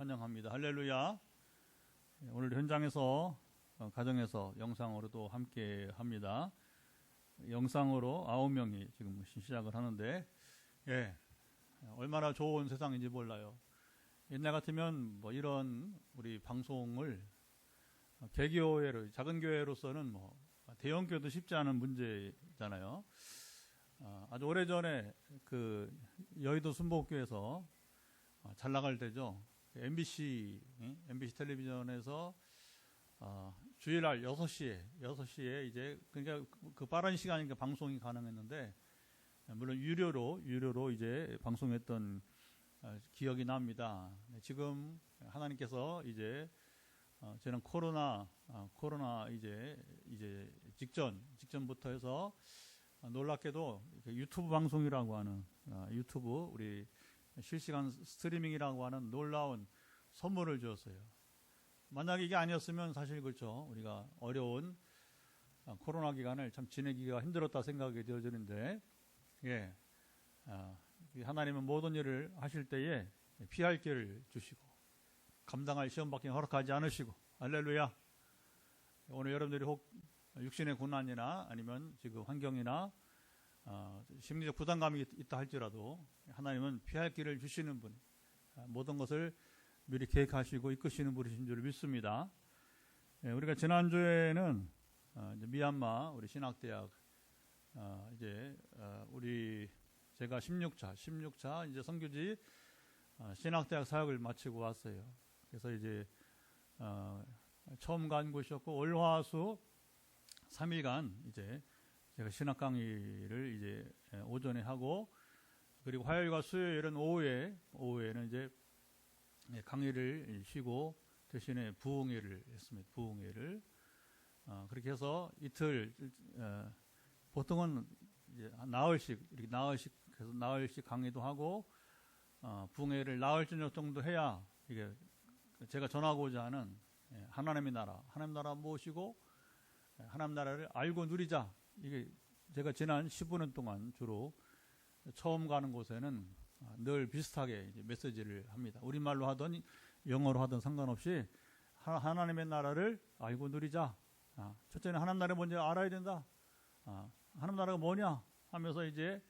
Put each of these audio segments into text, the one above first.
환영합니다. 할렐루야. 오늘 현장에서 가정에서 영상으로도 함께 합니다. 영상으로 9명이 지금 시작을 하는데 얼마나 좋은 세상인지 몰라요. 옛날 같으면 뭐 이런 우리 방송을 개교회로 작은 교회로서는 뭐 대형 교회도 쉽지 않은 문제잖아요. 아주 오래전에 그 여의도 순복교에서 잘 나갈 때죠. MBC 텔레비전에서 주일날 6시에 이제 그러니까 그 빠른 시간이니까 방송이 가능했는데, 물론 유료로 이제 방송했던 기억이 납니다. 지금 하나님께서 이제 저는 코로나 이제 직전부터 해서 놀랍게도 유튜브 방송이라고 하는 유튜브 우리 실시간 스트리밍이라고 하는 놀라운 선물을 주었어요. 만약에 이게 아니었으면 사실 그렇죠. 우리가 어려운 코로나 기간을 참 지내기가 힘들었다 생각이 되어지는데, 하나님은 모든 일을 하실 때에 피할 길을 주시고 감당할 시험밖에 허락하지 않으시고, 할렐루야. 오늘 여러분들이 혹 육신의 고난이나 아니면 지금 환경이나 심리적 부담감이 있다 할지라도 하나님은 피할 길을 주시는 분, 모든 것을 미리 계획하시고 이끄시는 분이신 줄 믿습니다. 우리가 지난주에는 이제 미얀마 우리 신학대학 제가 16차 이제 선교지 신학대학 사역을 마치고 왔어요. 그래서 이제 처음 간 곳이었고, 월화수 3일간 이제 제가 신학 강의를 이제 오전에 하고, 그리고 화요일과 수요일은 오후에는 이제 강의를 쉬고 대신에 부흥회를 했습니다. 부흥회를 그렇게 해서 이틀, 보통은 이제 나흘씩 해서 나흘씩 강의도 하고 부흥회를 나흘 저녁 정도 해야 이게 제가 전하고자 하는 하나님 나라 모시고 하나님 나라를 알고 누리자. 이게 제가 지난 15년 동안 주로 처음 가는 곳에는 늘 비슷하게 이제 메시지를 합니다. 우리말로 하든 영어로 하든 상관없이 하나님의 나라를 알고 누리자. 첫째는 하나님 나라를 먼저 알아야 된다. 하나님 나라가 뭐냐 하면서 이제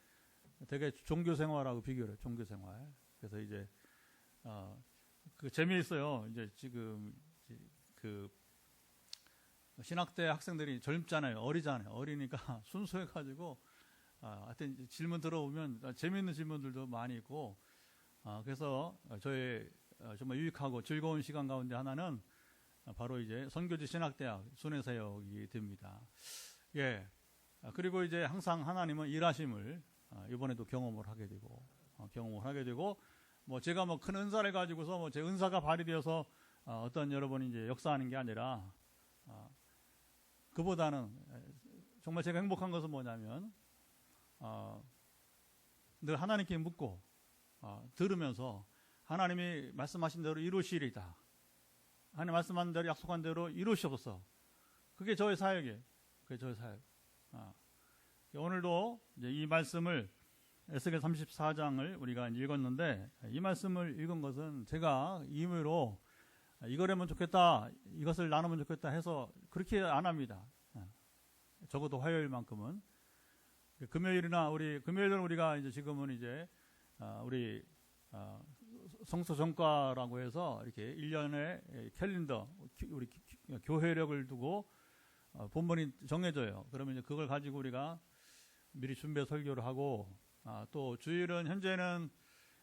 되게 종교 생활하고 비교를 해요. 종교 생활. 그래서 이제 그 재미있어요. 이제 지금 그 신학대 학생들이 젊잖아요. 어리니까 순수해가지고 하여튼 질문 들어오면 재미있는 질문들도 많이 있고, 그래서 저의 정말 유익하고 즐거운 시간 가운데 하나는 바로 이제 선교지 신학대학 순회사역이 됩니다. 그리고 이제 항상 하나님은 일하심을 이번에도 경험을 하게 되고, 뭐 제가 뭐 큰 은사를 가지고서 뭐 제 은사가 발휘되어서 어떤 여러분이 이제 역사하는 게 아니라, 그보다는 정말 제가 행복한 것은 뭐냐면, 늘 하나님께 묻고 들으면서 하나님이 말씀하신 대로 이루시리다. 하나님 말씀한 대로 약속한 대로 이루시옵소서. 그게 저의 사역이에요. 그게 저의 사역. 오늘도 이제 이 말씀을 에스겔 34장을 우리가 읽었는데, 이 말씀을 읽은 것은 제가 임의로 이거라면 좋겠다, 이것을 나누면 좋겠다 해서 그렇게 안 합니다. 적어도 화요일만큼은. 금요일은 우리가 이제 지금은 이제 우리 성서 전과라고 해서 이렇게 1년의 캘린더, 우리 교회력을 두고 본문이 정해져요. 그러면 이제 그걸 가지고 우리가 미리 준비 설교를 하고, 또 주일은 현재는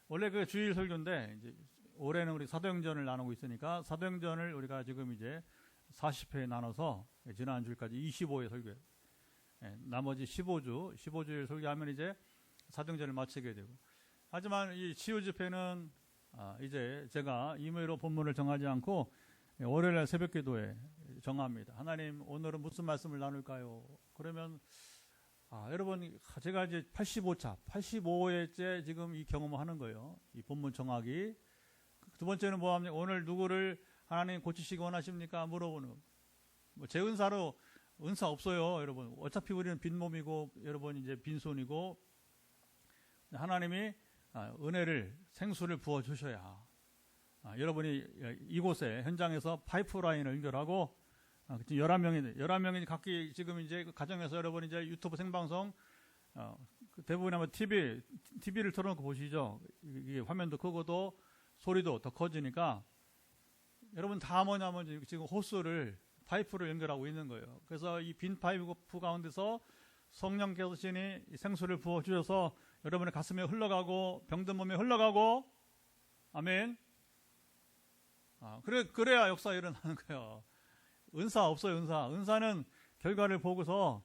원래 그 주일 설교인데 이제 올해는 우리 사도행전을 나누고 있으니까 사도행전을 우리가 지금 이제 40회에 나눠서 지난 주일까지 25회 설교해요. 나머지 15주일 설교하면 이제 사도행전을 마치게 되고, 하지만 이 치유 집회는 이제 제가 임의로 본문을 정하지 않고 월요일 새벽 기도에 정합니다. 하나님, 오늘은 무슨 말씀을 나눌까요? 그러면 여러분, 제가 이제 85회째 지금 이 경험을 하는 거예요. 이 본문 정하기. 두 번째는 뭐 합니까? 오늘 누구를 하나님 고치시기 원하십니까? 물어보는 거. 뭐 제 은사로 은사 없어요, 여러분. 어차피 우리는 빈몸이고 여러분 이제 빈손이고, 하나님이 은혜를, 생수를 부어 주셔야 여러분이 이곳에 현장에서 파이프라인을 연결하고 11명이 각기 지금 이제 그 가정에서 여러분이 이제 유튜브 생방송 대부분 아마 TV를 틀어놓고 보시죠. 이게 화면도 크고도 소리도 더 커지니까 여러분 다 뭐냐면 지금 파이프를 연결하고 있는 거예요. 그래서 이 빈 파이프 가운데서 성령께서 신이 생수를 부어주셔서 여러분의 가슴에 흘러가고 병든 몸에 흘러가고 아멘. 그래야 역사 일어나는 거예요. 은사 없어요. 은사는 결과를 보고서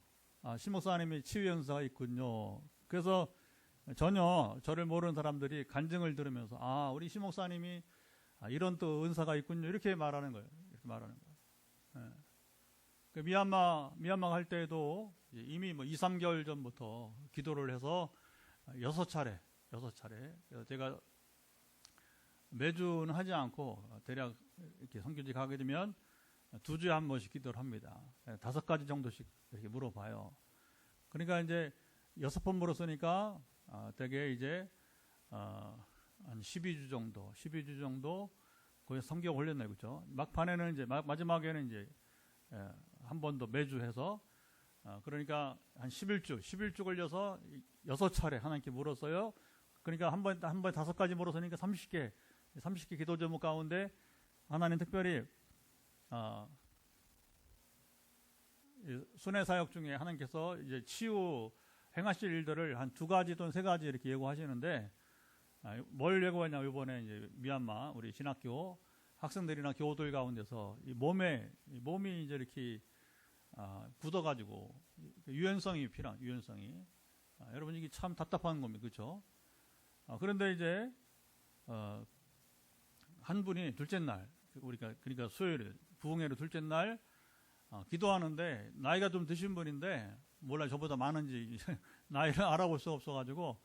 심목사님이 치유의 은사가 있군요. 그래서 전혀 저를 모르는 사람들이 간증을 들으면서 우리 심목사님이 이런 또 은사가 있군요. 이렇게 말하는 거예요. 그 미얀마 할 때에도 이미 2, 3개월 전부터 기도를 해서 6차례. 그래서 제가 매주는 하지 않고 대략 이렇게 선교지 가게 되면 2주에 한 번씩 기도를 합니다. 5가지 정도씩 이렇게 물어봐요. 그러니까 이제 6번 물었으니까 대개 이제 한 12주 정도 거의 3개월 걸렸네요. 그렇죠? 막판에는 이제 마지막에는 이제 한 번 더 매주 해서 그러니까 한 11주 걸려서 6차례 하나님께 물었어요. 그러니까 한 번 5가지 물었으니까 30개 기도 제목 가운데 하나님 특별히 순회 사역 중에 하나님께서 이제 치유 행하실 일들을 한 2가지 또는 3가지 이렇게 예고하시는데 뭘 예고했냐 이번에 이제 미얀마 우리 신학교 학생들이나 교우들 가운데서 이 몸이 이제 이렇게 굳어가지고 유연성이 필요한 유연성이 여러분 이게 참 답답한 겁니다. 그렇죠? 그런데 이제 한 분이 둘째 날 그러니까 수요일에 부흥회로 둘째 날 기도하는데 나이가 좀 드신 분인데 몰라 저보다 많은지 나이를 알아볼 수가 없어가지고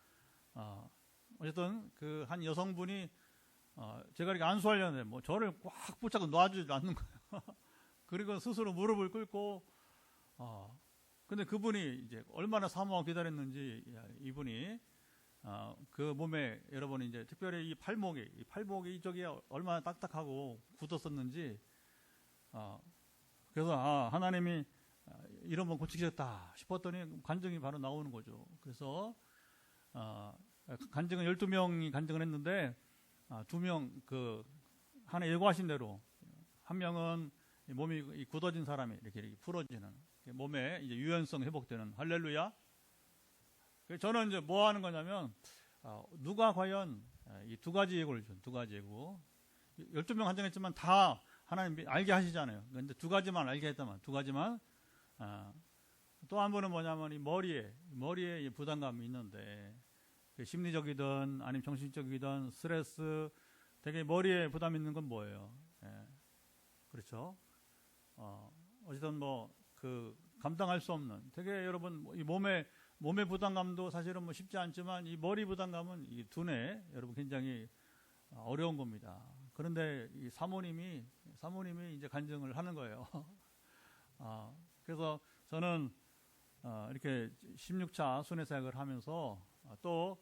어쨌든 그 한 여성분이 제가 이렇게 안수하려는데 저를 꽉 붙잡고 놔주지 않는 거예요. 그리고 스스로 무릎을 꿇고 근데 그분이 이제 얼마나 사모하고 기다렸는지 이분이 그 몸에 여러분이 이제 특별히 이 팔목이 이쪽이 얼마나 딱딱하고 굳었었는지 그래서 하나님이 이런 분 고치겠다 싶었더니 간증이 바로 나오는 거죠. 그래서 간증은 12명이 간증을 했는데 2명 하나 예고하신 대로 한 명은 몸이 굳어진 사람이 이렇게 풀어지는 몸에 이제 유연성 회복되는 할렐루야. 저는 이제 뭐 하는 거냐면 누가 과연 이 2가지 예고를 준 2가지 예고 12명 간증했지만 다 하나님 알게 하시잖아요. 근데 2가지만 알게 했다만 2가지만 또 한 분은 뭐냐면 이 머리에 부담감이 있는데 심리적이든 아니면 정신적이든 스트레스 되게 머리에 부담 있는 건 뭐예요? 그렇죠? 어쨌든 감당할 수 없는 되게 여러분 이 몸의 부담감도 사실은 쉽지 않지만 이 머리 부담감은 이 두뇌 여러분 굉장히 어려운 겁니다. 그런데 이 사모님이 이제 간증을 하는 거예요. 그래서 저는 이렇게 16차 순회 사역을 하면서 또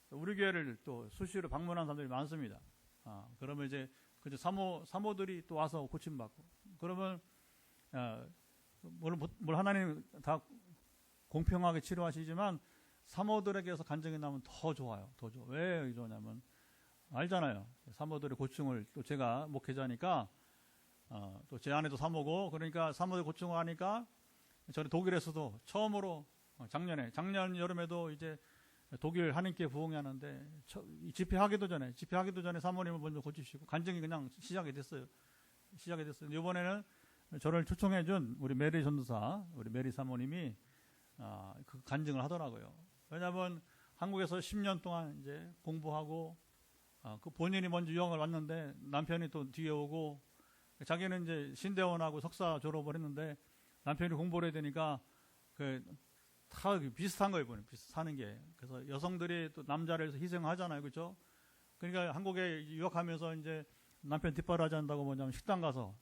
우리 교회를 또 수시로 방문한 사람들이 많습니다. 그러면 이제 그 사모들이 또 와서 고침받고 그러면 뭘 하나님 다 공평하게 치료하시지만 사모들에게서 간증이 나면 더 좋아요. 왜 좋냐면 알잖아요. 사모들의 고충을 또 제가 목회자니까 또 제 아내도 사모고 그러니까 사모들 고충을 하니까 저는 독일에서도 처음으로 작년 여름에도 이제 독일 한인교회 부흥회 하는데 집회하기도 전에 사모님을 먼저 고치시고 간증이 그냥 시작이 됐어요. 이번에는 저를 초청해준 우리 메리 전도사 우리 메리 사모님이 그 간증을 하더라고요. 왜냐하면 한국에서 10년 동안 이제 공부하고 그 본인이 먼저 유학을 왔는데 남편이 또 뒤에 오고 자기는 이제 신대원하고 석사 졸업을 했는데 남편이 공부를 해야 되니까 다 비슷한 거예요. 사는 게. 그래서 여성들이 또 남자를 위해서 희생하잖아요. 그렇죠? 그러니까 한국에 유학하면서 이제 남편 뒷바라지 한다고 뭐냐면 식당 가서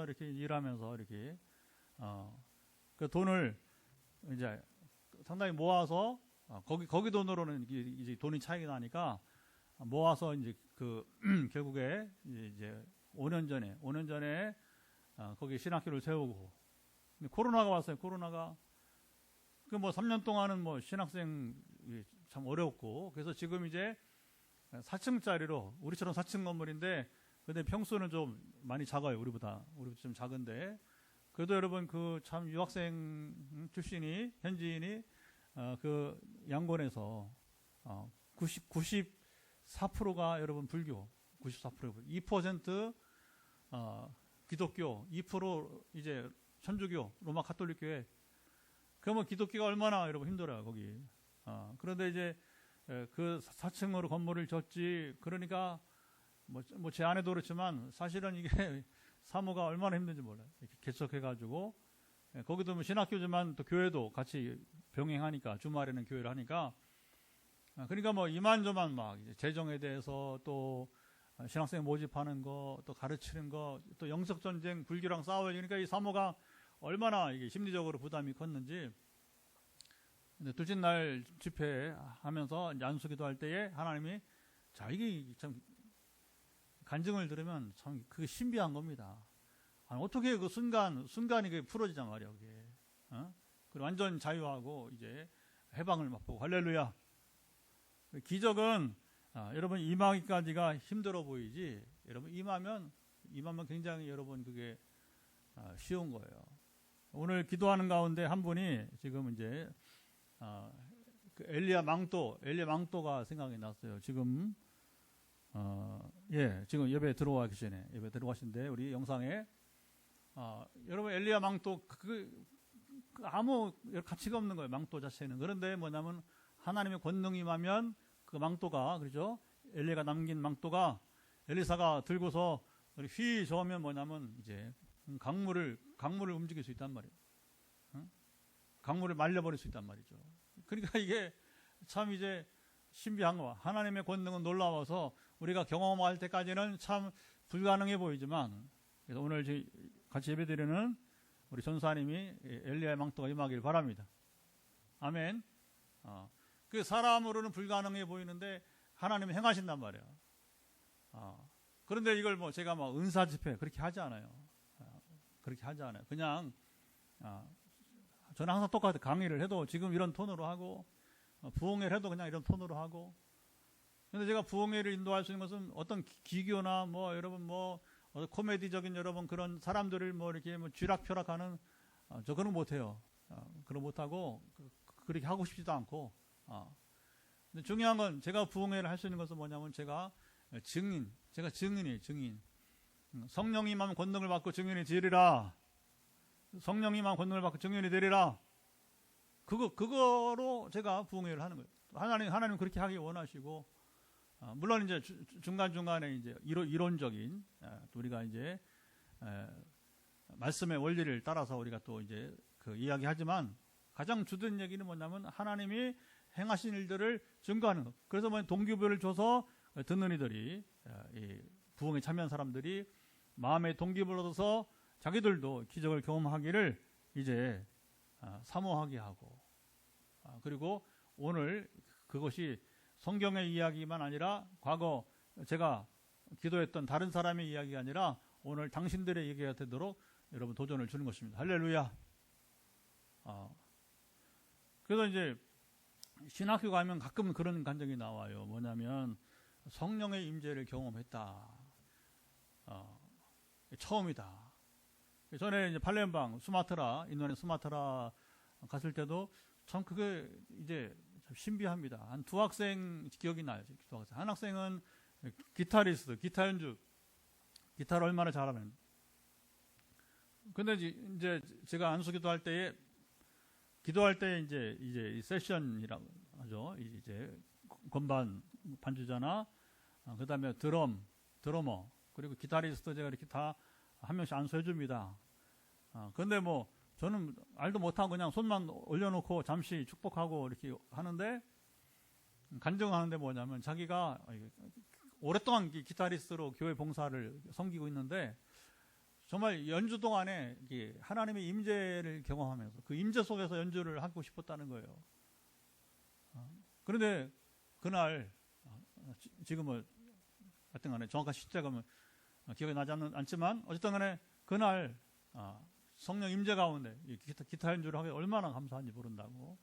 이렇게 일하면서 이렇게 그 돈을 이제 상당히 모아서 거기 돈으로는 이제 돈이 차이가 나니까 모아서 이제 그 결국에 이제 5년 전에 거기 신학교를 세우고, 근데 코로나가 왔어요. 코로나가 그 뭐 3년 동안은 뭐 신학생 참 어려웠고, 그래서 지금 이제 4층짜리로, 우리처럼 4층 건물인데 근데 평수는 좀 많이 작아요. 우리보다 좀 작은데, 그래도 여러분 그 참 유학생 출신이 현지인이 그 양곤에서 94%가 여러분 불교, 2% 기독교, 2% 이제 천주교, 로마 가톨릭 교회. 그러면 기독교가 얼마나 여러분 힘들어요 거기. 그런데 이제 그 4층으로 건물을 졌지. 그러니까 뭐 제 아내도 그렇지만 사실은 이게 사모가 얼마나 힘든지 몰라요. 이렇게 개척해가지고 거기도 뭐 신학교지만 또 교회도 같이 병행하니까, 주말에는 교회를 하니까, 그러니까 뭐 이만저만 막 재정에 대해서 또 신학생 모집하는 거, 또 가르치는 거, 또 영적 전쟁, 불교랑 싸워야 되니까 이 사모가 얼마나 이게 심리적으로 부담이 컸는지. 근데 둘째 날 집회하면서 안수기도 할 때에 하나님이, 자, 이게 참 간증을 들으면 참 그게 신비한 겁니다. 아니, 어떻게 그 순간이 그게 풀어지단 말이야, 그게. 그리고 완전 자유하고 이제 해방을 맛보고, 할렐루야. 기적은 여러분 임하기까지가 힘들어 보이지, 여러분 임하면 굉장히 여러분 그게 쉬운 거예요. 오늘 기도하는 가운데 한 분이 지금 이제 그 엘리야 망토가 생각이 났어요. 지금 지금 예배 들어와 계시네. 예배 들어가신데 우리 영상에 여러분 엘리야 망토 그 아무 가치가 없는 거예요. 망토 자체는. 그런데 뭐냐면 하나님의 권능이 임하면 그 망토가, 그렇죠? 엘리야가 남긴 망토가 엘리사가 들고서 휘 저으면 뭐냐면 이제 강물을 움직일 수 있단 말이에요. 강물을 말려버릴 수 있단 말이죠. 그러니까 이게 참 이제 신비한 거. 하나님의 권능은 놀라워서 우리가 경험할 때까지는 참 불가능해 보이지만, 그래서 오늘 같이 예배드리는 우리 전사님이 엘리야의 망토가 임하길 바랍니다. 아멘. 그 사람으로는 불가능해 보이는데 하나님이 행하신단 말이에요. 그런데 이걸 뭐 제가 막 은사 집회 그렇게 하지 않아요. 그냥 저는 항상 똑같아요. 강의를 해도 지금 이런 톤으로 하고, 부흥회를 해도 그냥 이런 톤으로 하고. 근데 제가 부흥회를 인도할 수 있는 것은 어떤 기교나 뭐 여러분 뭐 코미디적인 여러분 그런 사람들을 뭐 이렇게 뭐 쥐락펴락하는 저 그런 거 못해요. 그런 거 못하고 그렇게 하고 싶지도 않고. 근데 중요한 건 제가 부흥회를 할 수 있는 것은 뭐냐면 제가 증인이에요. 증인. 성령이 임하면 권능을 받고 증인이 되리라. 성령이 임하면 권능을 받고 증인이 되리라. 그거로 제가 부흥회를 하는 거예요. 하나님 그렇게 하기 원하시고, 물론 이제 중간중간에 이제 이론적인, 우리가 이제 말씀의 원리를 따라서 우리가 또 이제 그 이야기하지만, 가장 주된 얘기는 뭐냐면 하나님이 행하신 일들을 증거하는 것. 그래서 뭐 동기부여를 줘서 듣는 이들이, 이 부흥에 참여한 사람들이 마음의 동기부여를 얻어서 자기들도 기적을 경험하기를 이제 사모하게 하고, 그리고 오늘 그것이 성경의 이야기만 아니라 과거 제가 기도했던 다른 사람의 이야기가 아니라 오늘 당신들의 얘기가 되도록 여러분 도전을 주는 것입니다. 할렐루야. 그래서 이제 신학교 가면 가끔 그런 간증이 나와요. 뭐냐면 성령의 임재를 경험했다. 처음이다. 전에 이제 팔렘방, 인도네시아 수마트라 갔을 때도 참 그게 이제 참 신비합니다. 한 두 학생 기억이 나요. 한 학생은 기타리스트, 기타 연주, 기타를 얼마나 잘하면. 근데 이제 제가 안수기도 할 때에, 기도할 때 이제 이 세션이라고 하죠. 이제 건반 반주자나, 그 다음에 드러머, 그리고 기타리스트 제가 이렇게 다 한 명씩 안수해 줍니다. 근데 뭐 저는 알도 못하고 그냥 손만 올려놓고 잠시 축복하고 이렇게 하는데, 간증하는데 뭐냐면 자기가 오랫동안 기타리스트로 교회 봉사를 섬기고 있는데 정말 연주 동안에 하나님의 임재를 경험하면서 그 임재 속에서 연주를 하고 싶었다는 거예요. 그런데 그날 지금은 하여튼 간에 정확한 시대가 기억이 나지 않지만 어쨌든 간에 그날 성령 임재 가운데 기타 연주를 하기 얼마나 감사한지 모른다고.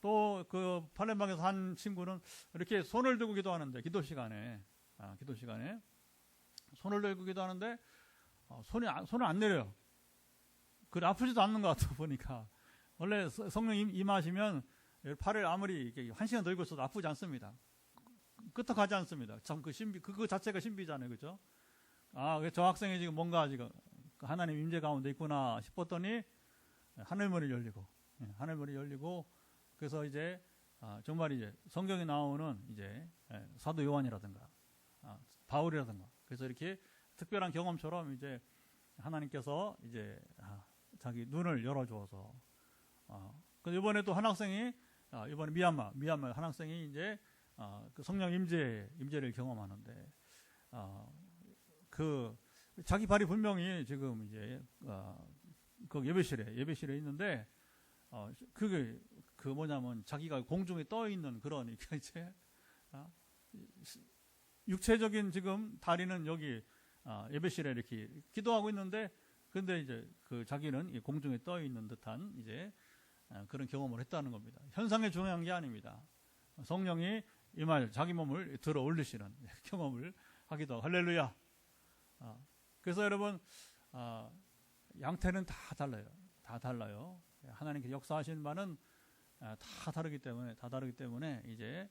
또 그 팔렘방에서 한 친구는 이렇게 손을 들고 기도하는데 기도 시간에 손을 들고 기도하는데 손을 안 내려요. 그래 아프지도 않는 것 같아 보니까. 원래 성령 임하시면 팔을 아무리 이렇게 1시간 들고 있어도 아프지 않습니다. 끄떡하지 않습니다. 참 그 신비 그거 자체가 신비잖아요, 그렇죠? 저 학생이 지금 뭔가 지금 하나님 임재 가운데 있구나 싶었더니 하늘문이 열리고 그래서 이제 정말 이제 성경에 나오는 이제 사도 요한이라든가 바울이라든가 그래서 이렇게 특별한 경험처럼 이제 하나님께서 이제 자기 눈을 열어주어서 그 이번에 또 한 학생이 이번에 미얀마 한 학생이 이제 그 성령 임재를 경험하는데 그 자기 발이 분명히 지금 이제 그 예배실에 있는데 그게 그 뭐냐면 자기가 공중에 떠 있는 그런 이제 육체적인 지금 다리는 여기 예배실에 이렇게 기도하고 있는데 근데 이제 그 자기는 공중에 떠 있는 듯한 이제 그런 경험을 했다는 겁니다. 현상이 중요한 게 아닙니다. 성령이 이 말 자기 몸을 들어 올리시는 경험을 하기도 하고 할렐루야. 그래서 여러분 양태는 다 달라요. 하나님께서 역사하시는 바는 다 다르기 때문에 이제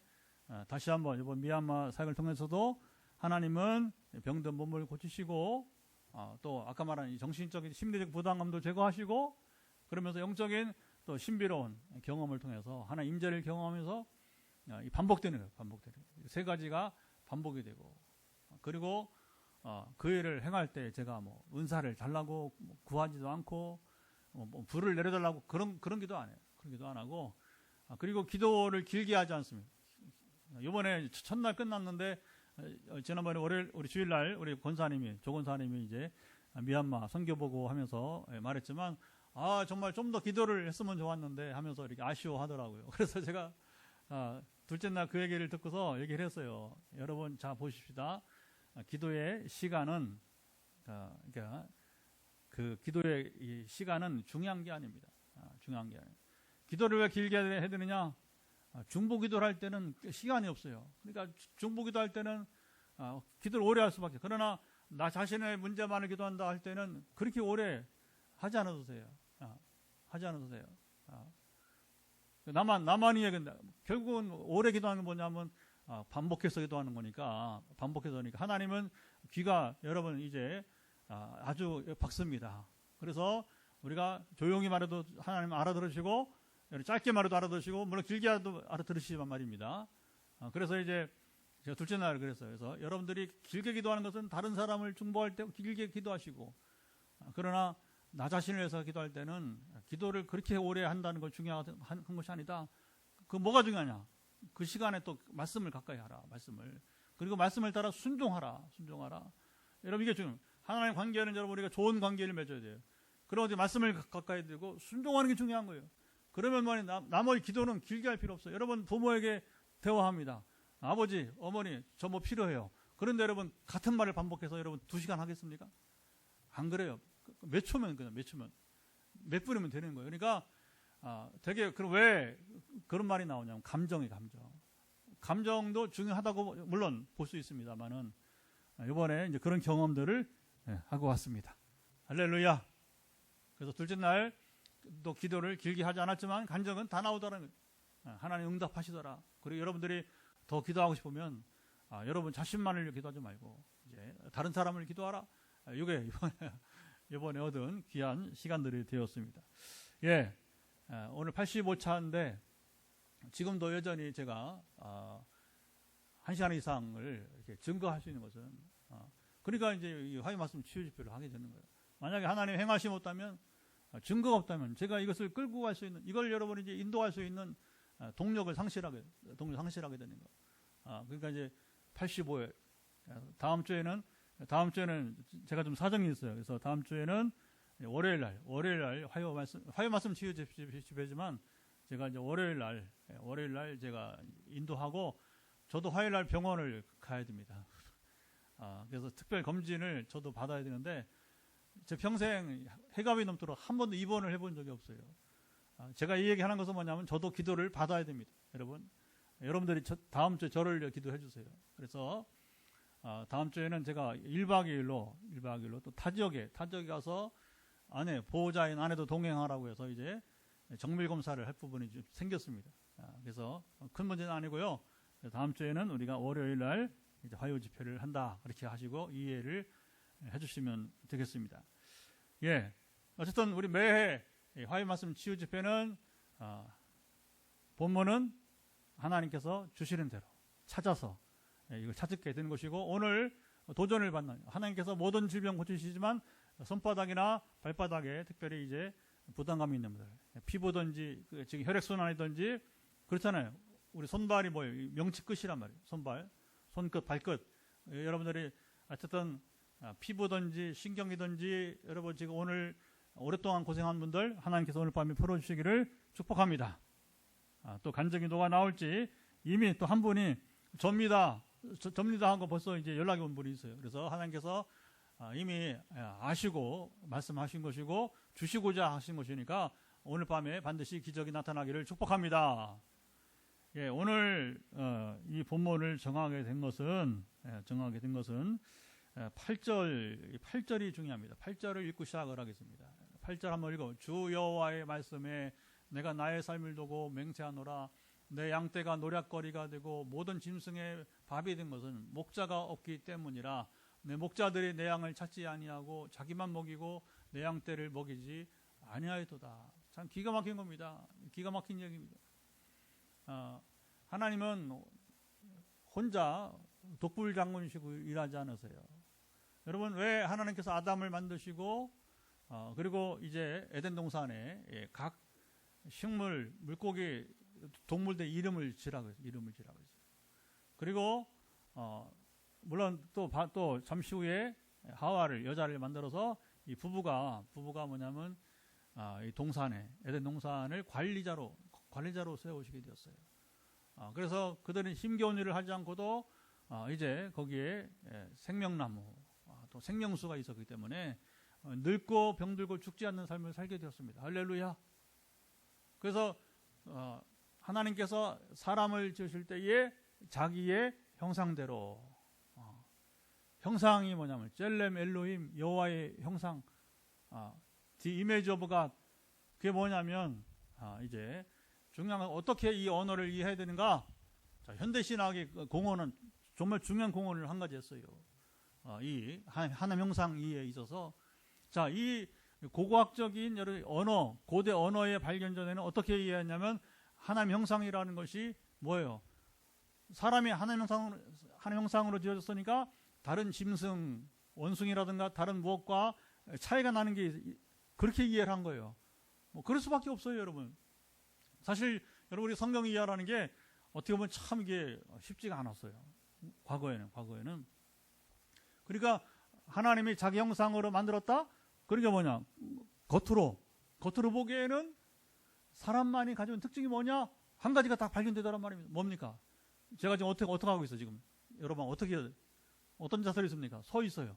다시 한번 이번 미얀마 사역을 통해서도 하나님은 병든 몸을 고치시고 또 아까 말한 이 정신적인 심리적 부담감도 제거하시고 그러면서 영적인 또 신비로운 경험을 통해서 하나님 임재를 경험하면서 반복되는 세 가지가 반복이 되고 그리고 그 일을 행할 때 제가 뭐 은사를 달라고 구하지도 않고 뭐 불을 내려달라고 그런 기도 안 해요. 그런 기도 안 하고 그리고 기도를 길게 하지 않습니다. 이번에 첫날 끝났는데 지난번에 월요일 우리 주일날 우리 조 권사님이 이제 미얀마 선교 보고 하면서 말했지만 정말 좀 더 기도를 했으면 좋았는데 하면서 이렇게 아쉬워하더라고요. 그래서 제가 둘째 날 그 얘기를 듣고서 얘기를 했어요. 여러분 자 보십시다. 기도의 시간은 그러니까 그 기도의 이 시간은 중요한 게 아닙니다. 기도를 왜 길게 해야 되느냐? 중보기도를 할 때는 시간이 없어요. 그러니까 중보기도할 때는 기도를 오래 할 수밖에. 그러나 나 자신의 문제만을 기도한다 할 때는 그렇게 오래 하지 않아도 돼요. 나만이 얘기한다. 결국은 오래 기도하는 건 뭐냐면 반복해서 기도하는 거니까 하나님은 귀가 여러분 이제 아주 박습니다. 그래서 우리가 조용히 말해도 하나님 알아들으시고 짧게 말해도 알아들으시고 물론 길게 알아들으시지만 말입니다. 그래서 이제 제가 둘째 날 그랬어요. 그래서 여러분들이 길게 기도하는 것은 다른 사람을 중보할 때 길게 기도하시고 그러나 나 자신을 위해서 기도할 때는 기도를 그렇게 오래 한다는 걸 중요한 것이 아니다. 그 뭐가 중요하냐? 그 시간에 또 말씀을 가까이 하라. 그리고 말씀을 따라 순종하라. 여러분 이게 지금 하나님의 관계는 여러분 우리가 좋은 관계를 맺어야 돼요. 그러고 이제 말씀을 가까이 들고 순종하는 게 중요한 거예요. 그러면 나머지 기도는 길게 할 필요 없어요. 여러분 부모에게 대화합니다. 아버지, 어머니, 저 뭐 필요해요. 그런데 여러분 같은 말을 반복해서 여러분 2시간 하겠습니까? 안 그래요. 몇 초면 몇 분이면 되는 거예요. 그러니까 되게 왜 그런 말이 나오냐면 감정도 중요하다고 물론 볼 수 있습니다만은 이번에 이제 그런 경험들을 하고 왔습니다. 할렐루야. 그래서 둘째 날 또 기도를 길게 하지 않았지만 간증은 다 나오더라는 거예요. 하나님 응답하시더라. 그리고 여러분들이 더 기도하고 싶으면 여러분 자신만을 기도하지 말고 이제 다른 사람을 기도하라. 이게 이번에 얻은 귀한 시간들이 되었습니다. 오늘 85차인데 지금도 여전히 제가 1시간 이상을 이렇게 증거할 수 있는 것은 그러니까 이제 이 화요 말씀 치유 집회를 하게 되는 거예요. 만약에 하나님 행하심 없다면 증거가 없다면 제가 이것을 끌고 갈 수 있는 이걸 여러분이 이제 인도할 수 있는 동력을 상실하게 되는 거예요. 그러니까 이제 85회 다음 주에는 제가 좀 사정이 있어요. 그래서 다음 주에는 월요일 날 화요 말씀 치유 집회지만 제가 이제 월요일 날 제가 인도하고 저도 화요일 날 병원을 가야 됩니다. 그래서 특별 검진을 저도 받아야 되는데 제 평생 해갑이 넘도록 한 번도 입원을 해본 적이 없어요. 제가 이 얘기하는 것은 뭐냐면 저도 기도를 받아야 됩니다. 여러분들이 다음 주에 저를 기도해 주세요. 그래서 다음 주에는 제가 1박 2일로 또 타 지역에 가서 보호자인 아내도 동행하라고 해서 이제 정밀 검사를 할 부분이 좀 생겼습니다. 그래서 큰 문제는 아니고요. 다음 주에는 우리가 월요일 날 이제 화요 집회를 한다. 그렇게 하시고 이해를 해주시면 되겠습니다. 예, 어쨌든 우리 매해 화요 말씀 치유 집회는 본문은 하나님께서 주시는 대로 찾아서 이걸 찾게 되는 것이고, 오늘 도전을 받는 하나님께서 모든 질병 고치시지만 손바닥이나 발바닥에 특별히 이제 부담감이 있는 분들, 피부든지 지금 혈액순환이든지 그렇잖아요. 우리 손발이 뭐예요? 명치 끝이란 말이에요. 손발, 손끝, 발끝. 여러분들이 어쨌든 피부든지 신경이든지 여러분 지금 오늘 오랫동안 고생한 분들 하나님께서 오늘 밤에 풀어주시기를 축복합니다. 또 간증기도가 나올지 이미 또 한 분이 접니다 하고 벌써 이제 연락이 온 분이 있어요. 그래서 하나님께서 이미 아시고 말씀하신 것이고 주시고자 하신 것이니까 오늘 밤에 반드시 기적이 나타나기를 축복합니다. 예, 오늘 이 본문을 정하게 된 것은 8절이 중요합니다. 8절을 읽고 시작을 하겠습니다. 8절 한번 읽어. 주 여호와의 말씀에 내가 나의 삶을 두고 맹세하노라. 내 양떼가 노략거리가 되고 모든 짐승의 밥이 된 것은 목자가 없기 때문이라. 내 목자들이 내 양을 찾지 아니하고 자기만 먹이고 내 양떼를 먹이지 아니하였도다. 참 기가 막힌 겁니다. 기가 막힌 얘기입니다. 하나님은 혼자 독불장군이시고 일하지 않으세요. 여러분, 왜 하나님께서 아담을 만드시고 그리고 이제 에덴 동산에 각 식물, 물고기, 동물들 이름을 지라고 했어요. 그리고 물론 또 잠시 후에 하와를, 여자를 만들어서 이 부부가 뭐냐면 이 동산에, 에덴 동산을 관리자로 세우시게 되었어요. 그래서 그들은 힘겨운 일을 하지 않고도 이제 거기에 생명나무, 또 생명수가 있었기 때문에 늙고 병들고 죽지 않는 삶을 살게 되었습니다. 할렐루야. 그래서 하나님께서 사람을 지으실 때에 자기의 형상대로, 형상이 뭐냐면 젤렘 엘로힘, 여호와의 형상, the image of God. 그게 뭐냐면 이제 중요한 건 어떻게 이 언어를 이해해야 되는가. 자, 현대신학의 공헌은 정말 중요한 공헌을 한 가지 했어요. 이 하나님 형상 이해에 있어서, 자, 이 고고학적인 여러 언어, 고대 언어의 발견 전에는 어떻게 이해했냐면 하나님 형상이라는 것이 뭐예요? 사람이 하나님 형상으로 지어졌으니까 다른 짐승, 원숭이라든가 다른 무엇과 차이가 나는 게, 그렇게 이해를 한 거예요. 뭐 그럴 수밖에 없어요, 여러분. 사실 여러분, 우리 성경 이해하라는 게 어떻게 보면 참 이게 쉽지가 않았어요. 과거에는. 그러니까 하나님이 자기 형상으로 만들었다? 그러니까 뭐냐? 겉으로 보기에는 사람만이 가지고 특징이 뭐냐? 한 가지가 딱 발견되더란 말입니다. 뭡니까? 제가 지금 어떻게 하고 있어요, 지금? 여러분, 어떤 자세로 있습니까? 서 있어요.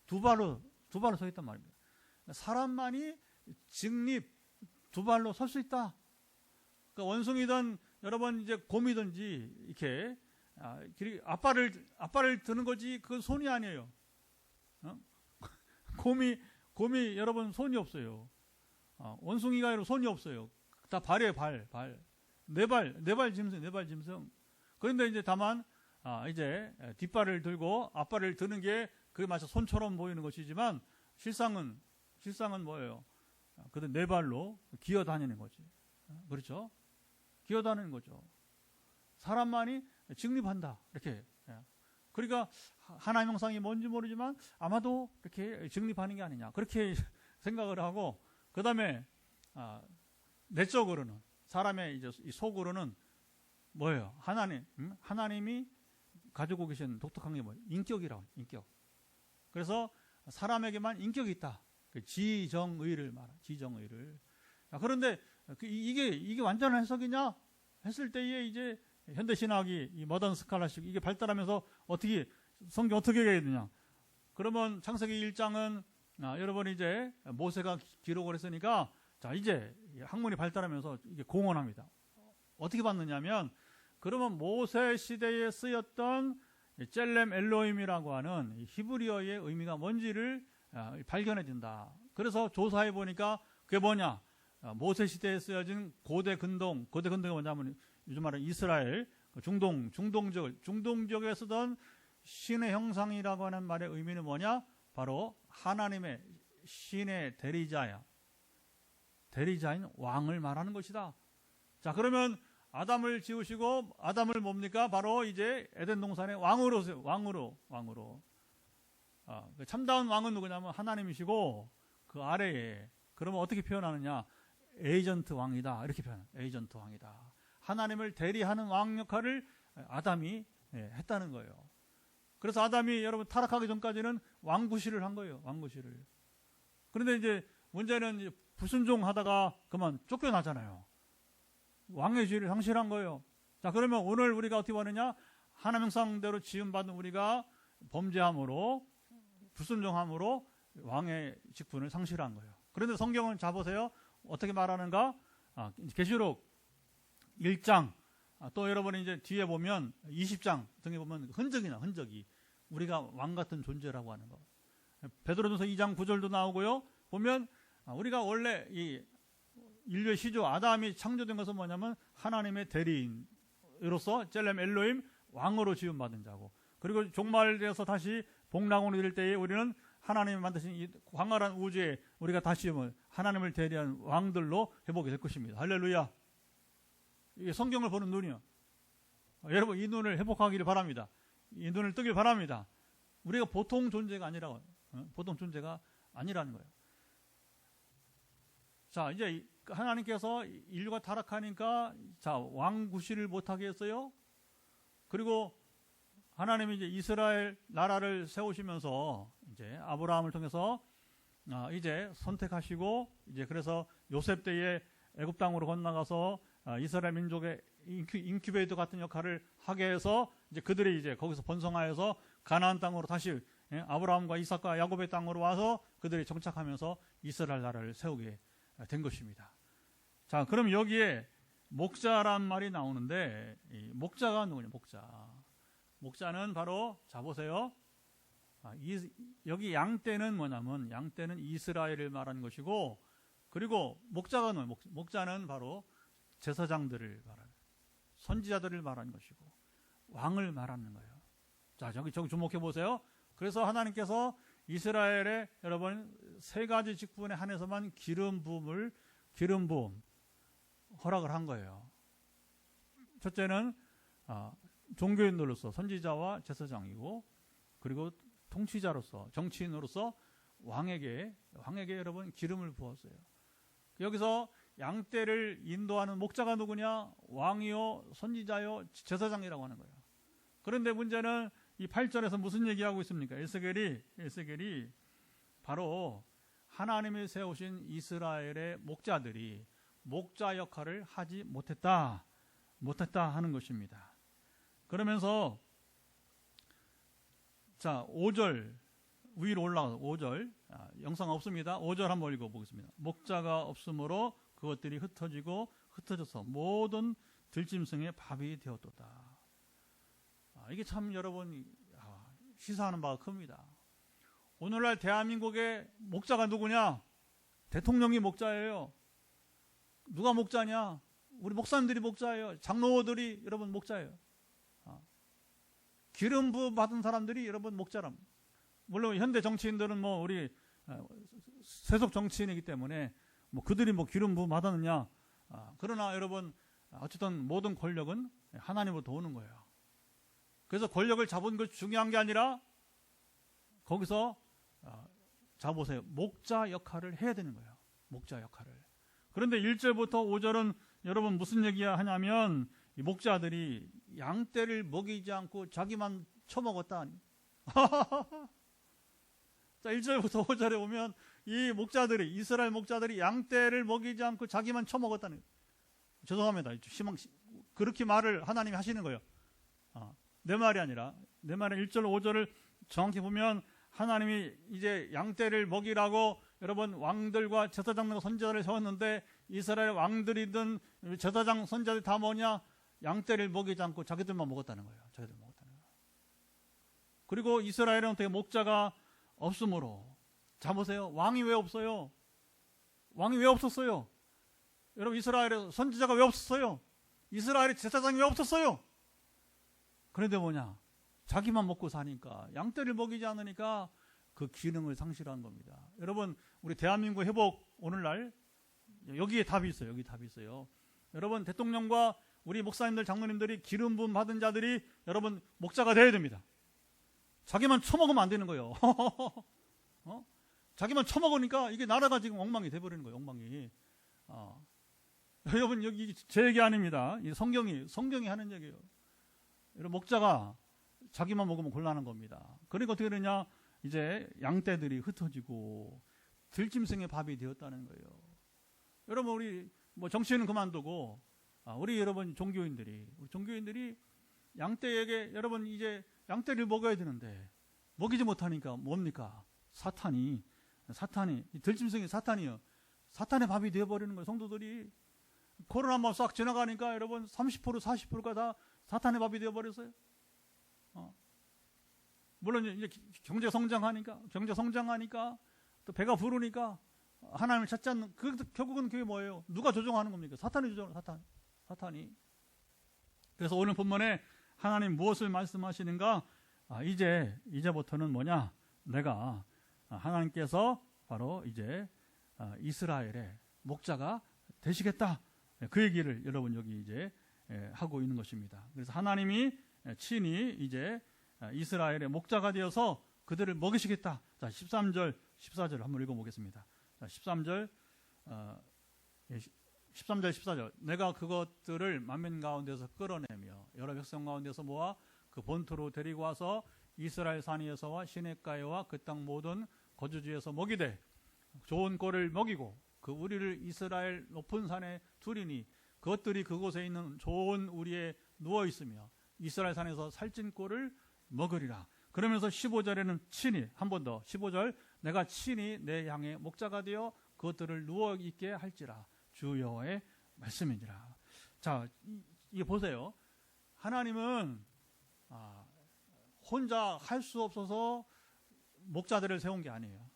두 발로 서 있단 말입니다. 사람만이 직립, 두 발로 설 수 있다. 그러니까 원숭이든 여러분 이제 곰이든지 이렇게 앞발을 드는 거지 그건 손이 아니에요. 곰이 여러분 손이 없어요. 원숭이가 여러분 손이 없어요. 다 발이에요, 발. 네 발 짐승. 그런데 이제 다만 이제 뒷발을 들고 앞발을 드는 게 그게 마치 손처럼 보이는 것이지만 실상은 뭐예요? 그들 네 발로 기어 다니는 거지. 그렇죠? 기어 다니는 거죠. 사람만이 직립한다. 이렇게. 그러니까 하나님 형상이 뭔지 모르지만 아마도 이렇게 직립하는 게 아니냐. 그렇게 생각을 하고, 그 다음에 내적으로는, 사람의 이제 이 속으로는 뭐예요? 하나님이 가지고 계신 독특한 게 뭐예요? 인격이라고. 인격. 그래서 사람에게만 인격이 있다. 지정의를 말하. 지정의를. 그런데 이게 완전한 해석이냐 했을 때에 이제 현대 신학이 이 모던 스칼라식 이게 발달하면서 어떻게 성경 어떻게 해야 되냐? 그러면 창세기 1장은 여러분이 이제 모세가 기록을 했으니까 자 이제 학문이 발달하면서 이게 공언합니다. 어떻게 봤느냐면 그러면 모세 시대에 쓰였던 젤렘 엘로힘이라고 하는 히브리어의 의미가 뭔지를 발견해진다. 그래서 조사해 보니까 그게 뭐냐? 모세 시대에 쓰여진 고대 근동이 뭐냐면 요즘 말하는 이스라엘 중동 지역에 쓰던 신의 형상이라고 하는 말의 의미는 뭐냐? 바로 하나님의 신의 대리자인 왕을 말하는 것이다. 자, 그러면 아담을 지으시고 아담을 뭡니까? 바로 이제 에덴 동산의 왕으로. 참다운 왕은 누구냐면 하나님이시고 그 아래에 그러면 어떻게 표현하느냐? 에이전트 왕이다. 이렇게 표현해요. 에이전트 왕이다. 하나님을 대리하는 왕 역할을 아담이 했다는 거예요. 그래서 아담이 여러분 타락하기 전까지는 왕구실을 한 거예요. 왕구실을. 그런데 이제 문제는 이제 불순종하다가 그만 쫓겨나잖아요. 왕의 지위를 상실한 거예요. 자, 그러면 오늘 우리가 어떻게 보느냐? 하나님 형상대로 지음받은 우리가 범죄함으로 불순종함으로 왕의 직분을 상실한 거예요. 그런데 성경을 잡으세요. 어떻게 말하는가? 계시록 1장 또 여러분이 이제 뒤에 보면 20장 등에 보면 흔적이 우리가 왕 같은 존재라고 하는 거. 베드로전서 2장 9절도 나오고요. 보면 우리가 원래 이 인류의 시조 아담이 창조된 것은 뭐냐면 하나님의 대리인으로서 젤렘 엘로힘 왕으로 지음받은 자고, 그리고 종말되어서 다시 복락으로 이를 때에 우리는 하나님이 만드신 이 광활한 우주에 우리가 다시 하나님을 대리한 왕들로 회복이 될 것입니다. 할렐루야. 이게 성경을 보는 눈이요. 여러분 이 눈을 회복하기를 바랍니다. 이 눈을 뜨길 바랍니다. 우리가 보통 존재가 아니라고, 보통 존재가 아니라는 거예요. 자, 이제 하나님께서 인류가 타락하니까 자 왕구실을 못하게 했어요. 그리고 하나님이 이제 이스라엘 나라를 세우시면서 이제 아브라함을 통해서 이제 선택하시고 이제 그래서 요셉 때에 애굽 땅으로 건너가서 이스라엘 민족의 인큐베이터 같은 역할을 하게 해서 이제 그들이 이제 거기서 번성하여서 가나안 땅으로 다시 아브라함과 이삭과 야곱의 땅으로 와서 그들이 정착하면서 이스라엘 나라를 세우게 된 것입니다. 자, 그럼 여기에 목자란 말이 나오는데 이 목자가 누구냐? 목자는 바로 자 보세요. 여기 양떼는 뭐냐면 양떼는 이스라엘을 말하는 것이고, 그리고 목자가 누구냐? 목자는 바로 제사장들을 말하는, 선지자들을 말하는 것이고 왕을 말하는 거예요. 자, 저기 주목해 보세요. 그래서 하나님께서 이스라엘에 여러분 세 가지 직분에 한해서만 기름 부음 허락을 한 거예요. 첫째는 종교인으로서 선지자와 제사장이고, 그리고 통치자로서 정치인으로서 왕에게 여러분 기름을 부었어요. 여기서 양떼를 인도하는 목자가 누구냐? 왕이요, 선지자요, 제사장이라고 하는 거예요. 그런데 문제는 이 8절에서 무슨 얘기하고 있습니까? 에스겔이 바로 하나님이 세우신 이스라엘의 목자들이 목자 역할을 하지 못했다 하는 것입니다. 그러면서 자 5절 위로 올라가서 5절 영상 없습니다. 5절 한번 읽어보겠습니다. 목자가 없으므로 그것들이 흩어져서 모든 들짐승의 밥이 되었도다. 이게 참 여러분 시사하는 바가 큽니다. 오늘날 대한민국의 목자가 누구냐? 대통령이 목자예요. 누가 목자냐? 우리 목사님들이 목자예요. 장로들이 여러분 목자예요. 기름 부음 받은 사람들이 여러분 목자람. 물론 현대 정치인들은 뭐 우리 세속 정치인이기 때문에 뭐 그들이 뭐 기름 부음 받았느냐? 그러나 여러분 어쨌든 모든 권력은 하나님으로부터 오는 거예요. 그래서 권력을 잡은 것이 중요한 게 아니라 거기서 자 보세요. 목자 역할을 해야 되는 거예요. 목자 역할을. 그런데 1절부터 5절은 여러분 무슨 얘기야 하냐면 이 목자들이 양떼를 먹이지 않고 자기만 처먹었다. 자 1절부터 5절에 보면 이 목자들이 이스라엘 목자들이 양떼를 먹이지 않고 자기만 처먹었다는 거예요. 죄송합니다. 그렇게 말을 하나님이 하시는 거예요. 내 말이 아니라, 내 말의 1절 5절을 정확히 보면 하나님이 이제 양떼를 먹이라고 여러분 왕들과 제사장과 선지자를 세웠는데 이스라엘 왕들이든 제사장 선지자들이 다 뭐냐? 양떼를 먹이지 않고 자기들만 먹었다는 거예요. 자기들 먹었다는 거예요. 그리고 이스라엘은 어떻게 목자가 없으므로, 자 보세요. 왕이 왜 없어요? 왕이 왜 없었어요? 여러분, 이스라엘에 선지자가 왜 없었어요? 이스라엘의 제사장이 왜 없었어요? 그런데 뭐냐? 자기만 먹고 사니까, 양떼를 먹이지 않으니까 그 기능을 상실한 겁니다. 여러분, 우리 대한민국 회복 오늘날 여기에 답이 있어요. 여기 답이 있어요. 여러분, 대통령과 우리 목사님들, 장로님들이 기름 부음 받은 자들이 여러분 목자가 돼야 됩니다. 자기만 처먹으면 안 되는 거예요. 자기만 처먹으니까 이게 나라가 지금 엉망이 돼버리는 거예요. 엉망이. 여러분, 여기 제 얘기 아닙니다. 이 성경이 하는 얘기예요. 여러분, 목자가 자기만 먹으면 곤란한 겁니다. 그러니까 어떻게 되냐? 이제 양떼들이 흩어지고 들짐승의 밥이 되었다는 거예요. 여러분, 우리 뭐 정치인은 그만두고 우리 여러분 종교인들이 양떼에게 여러분 이제 양떼를 먹어야 되는데 먹이지 못하니까 뭡니까? 사탄이 들짐승이 사탄이요. 사탄의 밥이 되어버리는 거예요. 성도들이 코로나 한번 싹 지나가니까 여러분 30% 40%가 다 사탄의 밥이 되어버렸어요. 물론 이제 경제 성장하니까 또 배가 부르니까 하나님을 찾지 않는, 결국은 그게 뭐예요? 누가 조종하는 겁니까? 사탄이 조종하는, 사탄이. 그래서 오늘 본문에 하나님 무엇을 말씀하시는가? 이제부터는 뭐냐? 내가 하나님께서 바로 이제 이스라엘의 목자가 되시겠다. 그 얘기를 여러분 여기 이제 하고 있는 것입니다. 그래서 하나님이 친히 이제 이스라엘의 목자가 되어서 그들을 먹이시겠다. 자, 13절, 14절 한번 읽어보겠습니다. 자, 13절, 14절. 내가 그것들을 만민 가운데서 끌어내며 여러 백성 가운데서 모아 그 본토로 데리고 와서 이스라엘 산 위에서와 시냇가에와 그 땅 모든 거주지에서 먹이되 좋은 꼴을 먹이고 그 우리를 이스라엘 높은 산에 두리니 그것들이 그곳에 있는 좋은 우리에 누워 있으며 이스라엘 산에서 살찐 꼴을 먹으리라. 그러면서 15절에는 친히, 한 번 더 15절, 내가 친히 내 양의 목자가 되어 그것들을 누워 있게 할지라. 주 여호와의 말씀이니라. 자, 이게 보세요. 하나님은 혼자 할 수 없어서 목자들을 세운 게 아니에요.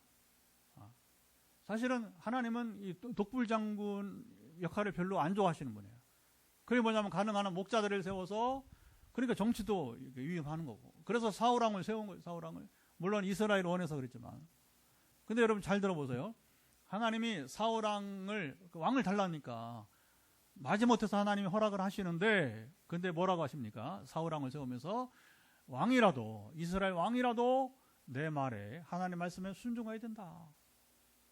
사실은 하나님은 이 독불장군 역할을 별로 안 좋아하시는 분이에요. 그게 뭐냐면 가능한 한 목자들을 세워서, 그러니까 정치도 위임하는 거고. 그래서 사울왕을 세운 거예요. 사울왕을. 물론 이스라엘 원해서 그랬지만. 근데 여러분 잘 들어보세요. 하나님이 사울왕을, 왕을 달라니까 마지못해서 하나님이 허락을 하시는데, 근데 뭐라고 하십니까? 사울왕을 세우면서 이스라엘 왕이라도 내 말에, 하나님 말씀에 순종해야 된다.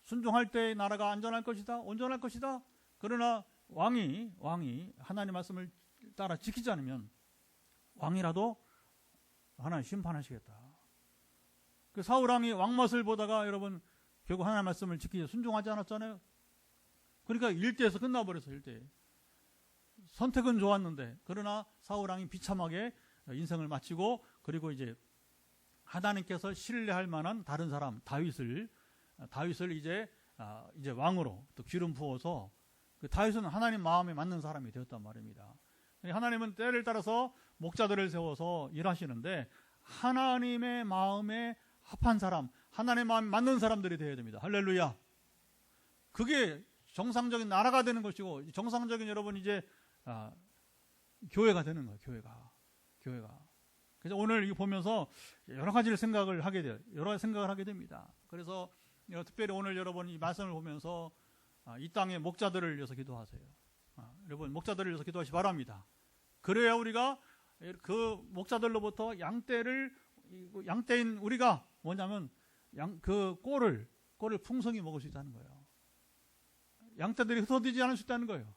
순종할 때 나라가 안전할 것이다, 온전할 것이다. 그러나 왕이 하나님 말씀을 따라 지키지 않으면 왕이라도 하나님 심판하시겠다. 그 사울왕이 왕맛을 보다가 여러분 결국 하나님 말씀을 지키지 순종하지 않았잖아요. 그러니까 일대에서 끝나버렸어요. 일대. 선택은 좋았는데 그러나 사울왕이 비참하게 인생을 마치고, 그리고 이제 하나님께서 신뢰할 만한 다른 사람 다윗을 이제 왕으로 또 기름 부어서, 그 다윗은 하나님 마음에 맞는 사람이 되었단 말입니다. 하나님은 때를 따라서 목자들을 세워서 일하시는데 하나님의 마음에 합한 사람, 하나님의 마음에 맞는 사람들이 되어야 됩니다. 할렐루야. 그게 정상적인 나라가 되는 것이고, 정상적인 여러분 이제 교회가 되는 거예요. 교회가. 그래서 오늘 이거 보면서 여러 가지를 생각을 하게 돼요. 여러 생각을 하게 됩니다. 그래서 특별히 오늘 여러분 이 말씀을 보면서 이 땅의 목자들을 위해서 기도하세요. 여러분 목자들을 위해서 기도하시 바랍니다. 그래야 우리가 그 목자들로부터 양떼인 우리가 뭐냐면 그 꼴을 풍성히 먹을 수 있다는 거예요. 양떼들이 흩어지지 않을 수 있다는 거예요.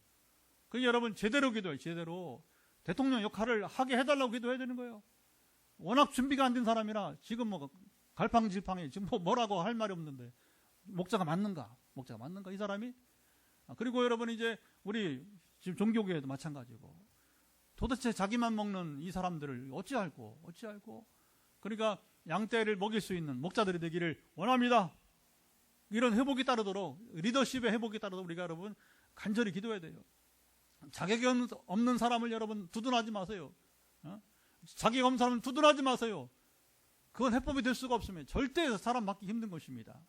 그게 여러분 제대로 기도해요. 제대로 대통령 역할을 하게 해달라고 기도해야 되는 거예요. 워낙 준비가 안 된 사람이라 지금 뭐 갈팡질팡해. 지금 뭐라고 할 말이 없는데 목자가 맞는가 이 사람이? 그리고 여러분 이제 우리 지금 종교계에도 마찬가지고, 도대체 자기만 먹는 이 사람들을 어찌할꼬. 그러니까 양떼를 먹일 수 있는 목자들이 되기를 원합니다. 이런 회복이 따르도록, 리더십의 회복이 따르도록 우리가 여러분 간절히 기도해야 돼요. 자격이 없는 사람을 여러분 두둔하지 마세요. 자격이 없는 사람은 두둔하지 마세요. 그건 해법이 될 수가 없으면 절대 사람 맡기 힘든 것입니다.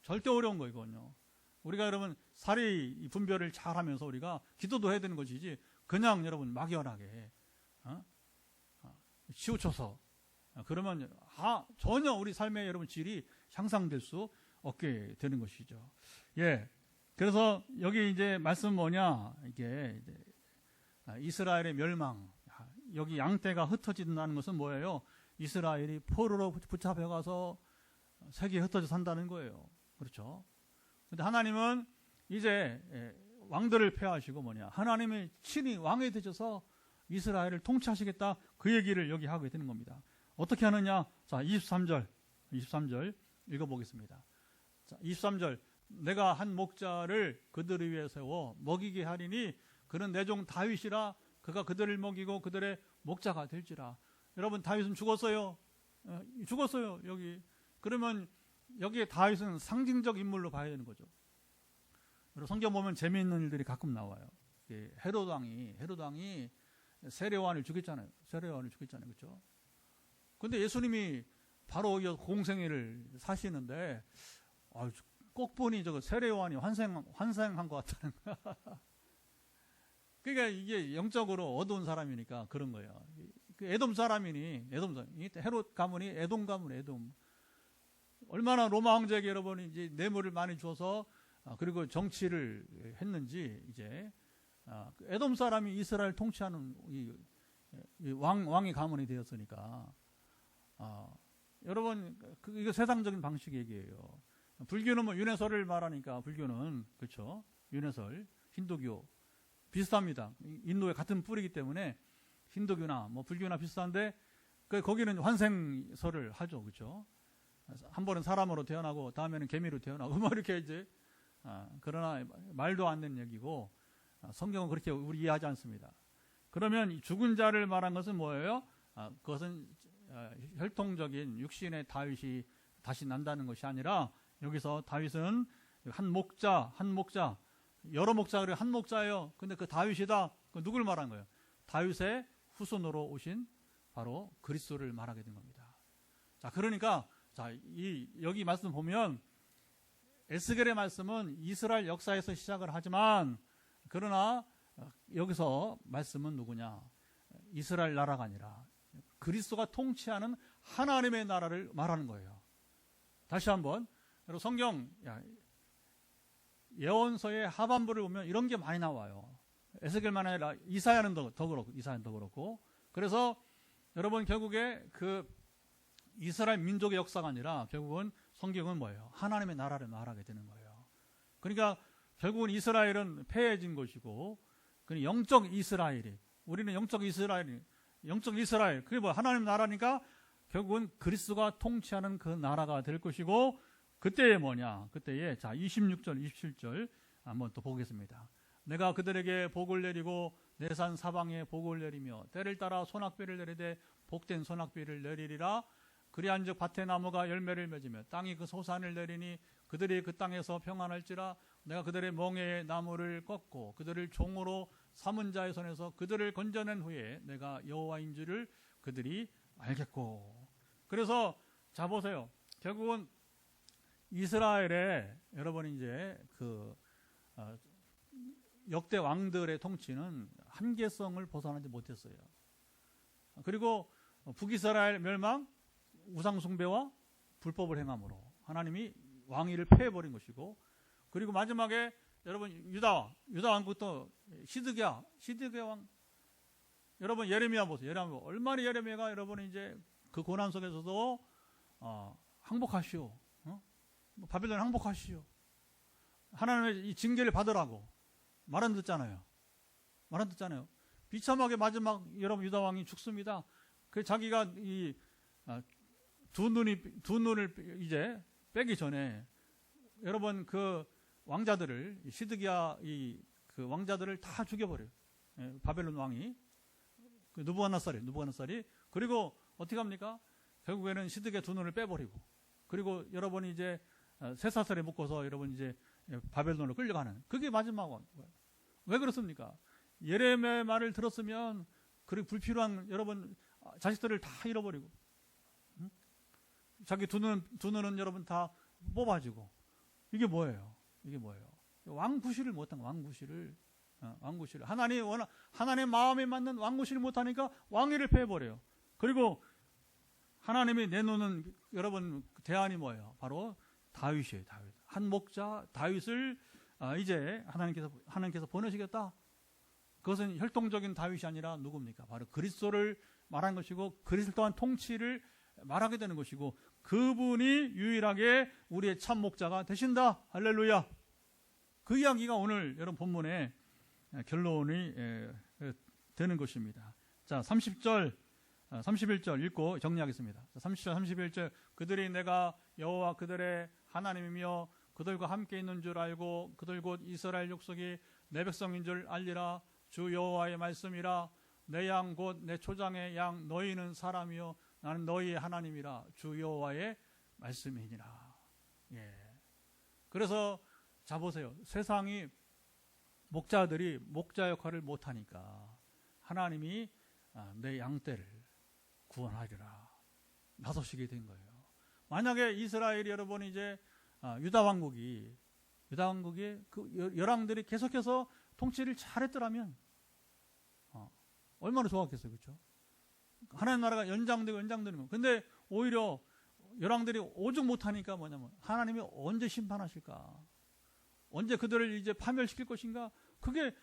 절대 어려운 거 이거는요. 우리가 여러분 사리 분별을 잘하면서 우리가 기도도 해야 되는 것이지, 그냥 여러분 막연하게 치우쳐서 그러면 전혀 우리 삶의 여러분 질이 향상될 수 없게 되는 것이죠. 예. 그래서 여기 이제 말씀 뭐냐, 이게 이제 이스라엘의 멸망, 여기 양떼가 흩어진다는 것은 뭐예요? 이스라엘이 포로로 붙잡혀가서 세계에 흩어져 산다는 거예요. 그렇죠? 근데 하나님은 이제 왕들을 폐하시고 하나님이 친히 왕이 되셔서 이스라엘을 통치하시겠다, 그 얘기를 여기 하게 되는 겁니다. 어떻게 하느냐? 자, 23절 읽어보겠습니다. 자, 23절. 내가 한 목자를 그들을 위해 세워 먹이게 하리니 그는 내 종 다윗이라, 그가 그들을 먹이고 그들의 목자가 될지라. 여러분, 다윗은 죽었어요. 죽었어요. 여기. 그러면 여기에 다윗은 상징적 인물로 봐야 되는 거죠. 성경 보면 재미있는 일들이 가끔 나와요. 헤롯 왕이 세례요한을 죽였잖아요. 그렇죠? 근데 예수님이 바로 공생애를 사시는데 꼭 보니 저거 세례요한이 환생한 것 같다는 거야. 그러니까 이게 영적으로 어두운 사람이니까 그런 거예요. 에돔 사람이니, 헤롯 가문이 에돔 가문, 에돔. 얼마나 로마 왕제에게 여러분이 이제 뇌물을 많이 줘서 그리고 정치를 했는지, 이제 에돔 사람이 이스라엘 통치하는 왕의 가문이 되었으니까. 여러분, 이거 세상적인 방식 얘기예요. 불교는 윤회설을 말하니까, 불교는 그렇죠. 윤회설, 힌두교 비슷합니다. 인도의 같은 뿌리이기 때문에 힌두교나 불교나 비슷한데, 거기는 환생설을 하죠, 그렇죠. 한 번은 사람으로 태어나고 다음에는 개미로 태어나고 이렇게 이제 그러나 말도 안 되는 얘기고, 성경은 그렇게 우리 이해하지 않습니다. 그러면 죽은 자를 말한 것은 뭐예요? 그것은 혈통적인 육신의 다윗이 다시 난다는 것이 아니라, 여기서 다윗은 한 목자, 여러 목자가 한 목자예요. 근데 그 다윗이다. 그 누굴 말한 거예요? 다윗의 후손으로 오신 바로 그리스도를 말하게 된 겁니다. 자, 그러니까 여기 말씀 보면 에스겔의 말씀은 이스라엘 역사에서 시작을 하지만, 그러나 여기서 말씀은 누구냐? 이스라엘 나라가 아니라 그리스도가 통치하는 하나님의 나라를 말하는 거예요. 다시 한번, 여러분 성경 예언서의 하반부를 보면 이런 게 많이 나와요. 에스겔만 아니라 이사야는 더 그렇고. 그래서 여러분 결국에 그 이스라엘 민족의 역사가 아니라 결국은 성경은 뭐예요? 하나님의 나라를 말하게 되는 거예요. 그러니까 결국은 이스라엘은 패해진 것이고, 그 영적 이스라엘이, 우리는 영적 이스라엘, 그게 뭐 하나님 나라니까 결국은 그리스도가 통치하는 그 나라가 될 것이고, 그때에 뭐냐? 그때에 26절, 27절 한번 또 보겠습니다. 내가 그들에게 복을 내리고 내 산 사방에 복을 내리며 때를 따라 소낙비를 내리되 복된 소낙비를 내리리라. 그리한즉 밭의 나무가 열매를 맺으며 땅이 그 소산을 내리니 그들이 그 땅에서 평안할지라. 내가 그들의 멍에의 나무를 꺾고 그들을 종으로 삼은 자의 손에서 그들을 건져낸 후에 내가 여호와인 줄을 그들이 알겠고. 그래서 자 보세요. 결국은 이스라엘의 여러분 이제 역대 왕들의 통치는 한계성을 벗어나지 못했어요. 그리고 북이스라엘 멸망, 우상숭배와 불법을 행함으로 하나님이 왕위를 폐해버린 것이고, 그리고 마지막에 여러분 유다 왕부터 시드기야 왕, 여러분 예레미야 보세요. 얼마나 예레미야가 여러분 이제 그 고난 속에서도 항복하시오, 바벨론 항복하시오, 하나님의 이 징계를 받으라고 말 안 듣잖아요. 비참하게 마지막 여러분 유다 왕이 죽습니다. 그 자기가 이 두 눈을 이제 빼기 전에 여러분 그 왕자들을, 시드기야 그 왕자들을 다 죽여버려요. 바벨론 왕이 그 느부갓네살이 그리고 어떻게 합니까? 결국에는 시드기야 두 눈을 빼버리고 그리고 여러분이 이제 쇠사슬에 묶어서 여러분 이제 바벨론으로 끌려가는 그게 마지막 왕. 왜 그렇습니까? 예레미야의 말을 들었으면 그리고 불필요한 여러분 자식들을 다 잃어버리고 자기 두 눈은 여러분 다 뽑아지고 이게 뭐예요? 왕구실을 못한 왕구실을 하나님 마음에 맞는 왕구실을 못하니까 왕위를 패해버려요. 그리고 하나님이 내놓는 여러분 대안이 뭐예요? 바로 다윗이에요. 다윗. 한 목자 다윗을 이제 하나님께서 보내시겠다. 그것은 혈통적인 다윗이 아니라 누굽니까? 바로 그리스도를 말한 것이고 그리스도 또한 통치를 말하게 되는 것이고 그분이 유일하게 우리의 참 목자가 되신다. 할렐루야. 그 이야기가 오늘 여러분 본문의 결론이 되는 것입니다. 자, 31절 읽고 정리하겠습니다. 30절, 31절 그들이 내가 여호와 그들의 하나님이며 그들과 함께 있는 줄 알고 그들 곧 이스라엘 족속이 내 백성인 줄 알리라. 주 여호와의 말씀이라. 내 양 곧 내 초장의 양 너희는 사람이요 나는 너희의 하나님이라. 주 여호와의 말씀이니라. 예. 그래서 자 보세요. 세상이 목자들이 목자 역할을 못하니까 하나님이 내 양떼를 구원하리라 나서시게 된 거예요. 만약에 이스라엘이 여러분 이제 유다 왕국이 그 열왕들이 계속해서 통치를 잘했더라면 얼마나 좋았겠어요, 그렇죠? 하나님 나라가 연장되는 거. 근데 오히려 열왕들이 오죽 못하니까 뭐냐면 하나님이 언제 심판하실까? 언제 그들을 이제 파멸시킬 것인가? 그게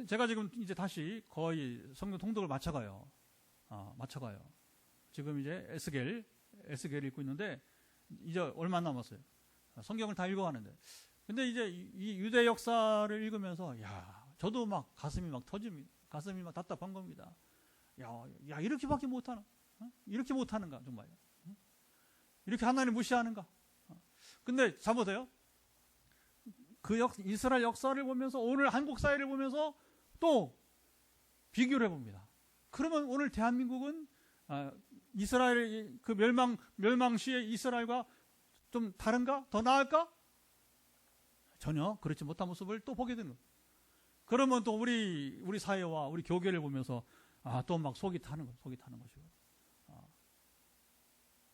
제가 지금 이제 다시 거의 성경 통독을 맞춰가요. 지금 이제 에스겔 읽고 있는데 이제 얼마 안 남았어요. 성경을 다 읽어가는데. 근데 이제 이 유대 역사를 읽으면서 저도 막 가슴이 막 터집니다. 가슴이 막 답답한 겁니다. 야 이렇게밖에 못하나? 이렇게 못하는가 정말? 이렇게 하나님 무시하는가? 근데 자 보세요. 이스라엘 역사를 보면서 오늘 한국 사회를 보면서 또 비교를 해봅니다. 그러면 오늘 대한민국은 이스라엘 그 멸망 시의 이스라엘과 좀 다른가? 더 나을까? 전혀 그렇지 못한 모습을 또 보게 되는 거예요. 그러면 또 우리 사회와 우리 교계를 보면서 또 막 속이 타는 것이고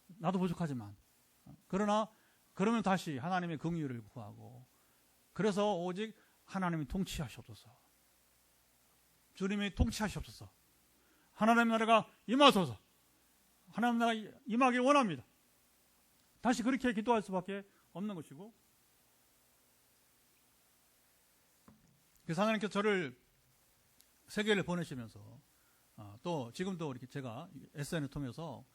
나도 부족하지만 그러면 다시 하나님의 긍휼을 구하고 그래서 오직 하나님이 통치하시옵소서. 주님이 통치하시옵소서. 하나님 나라가 임하소서. 하나님 나라가 임하기 원합니다. 다시 그렇게 기도할 수밖에 없는 것이고 그래서 하나님께서 저를 세계를 보내시면서 또 지금도 이렇게 제가 SN을 통해서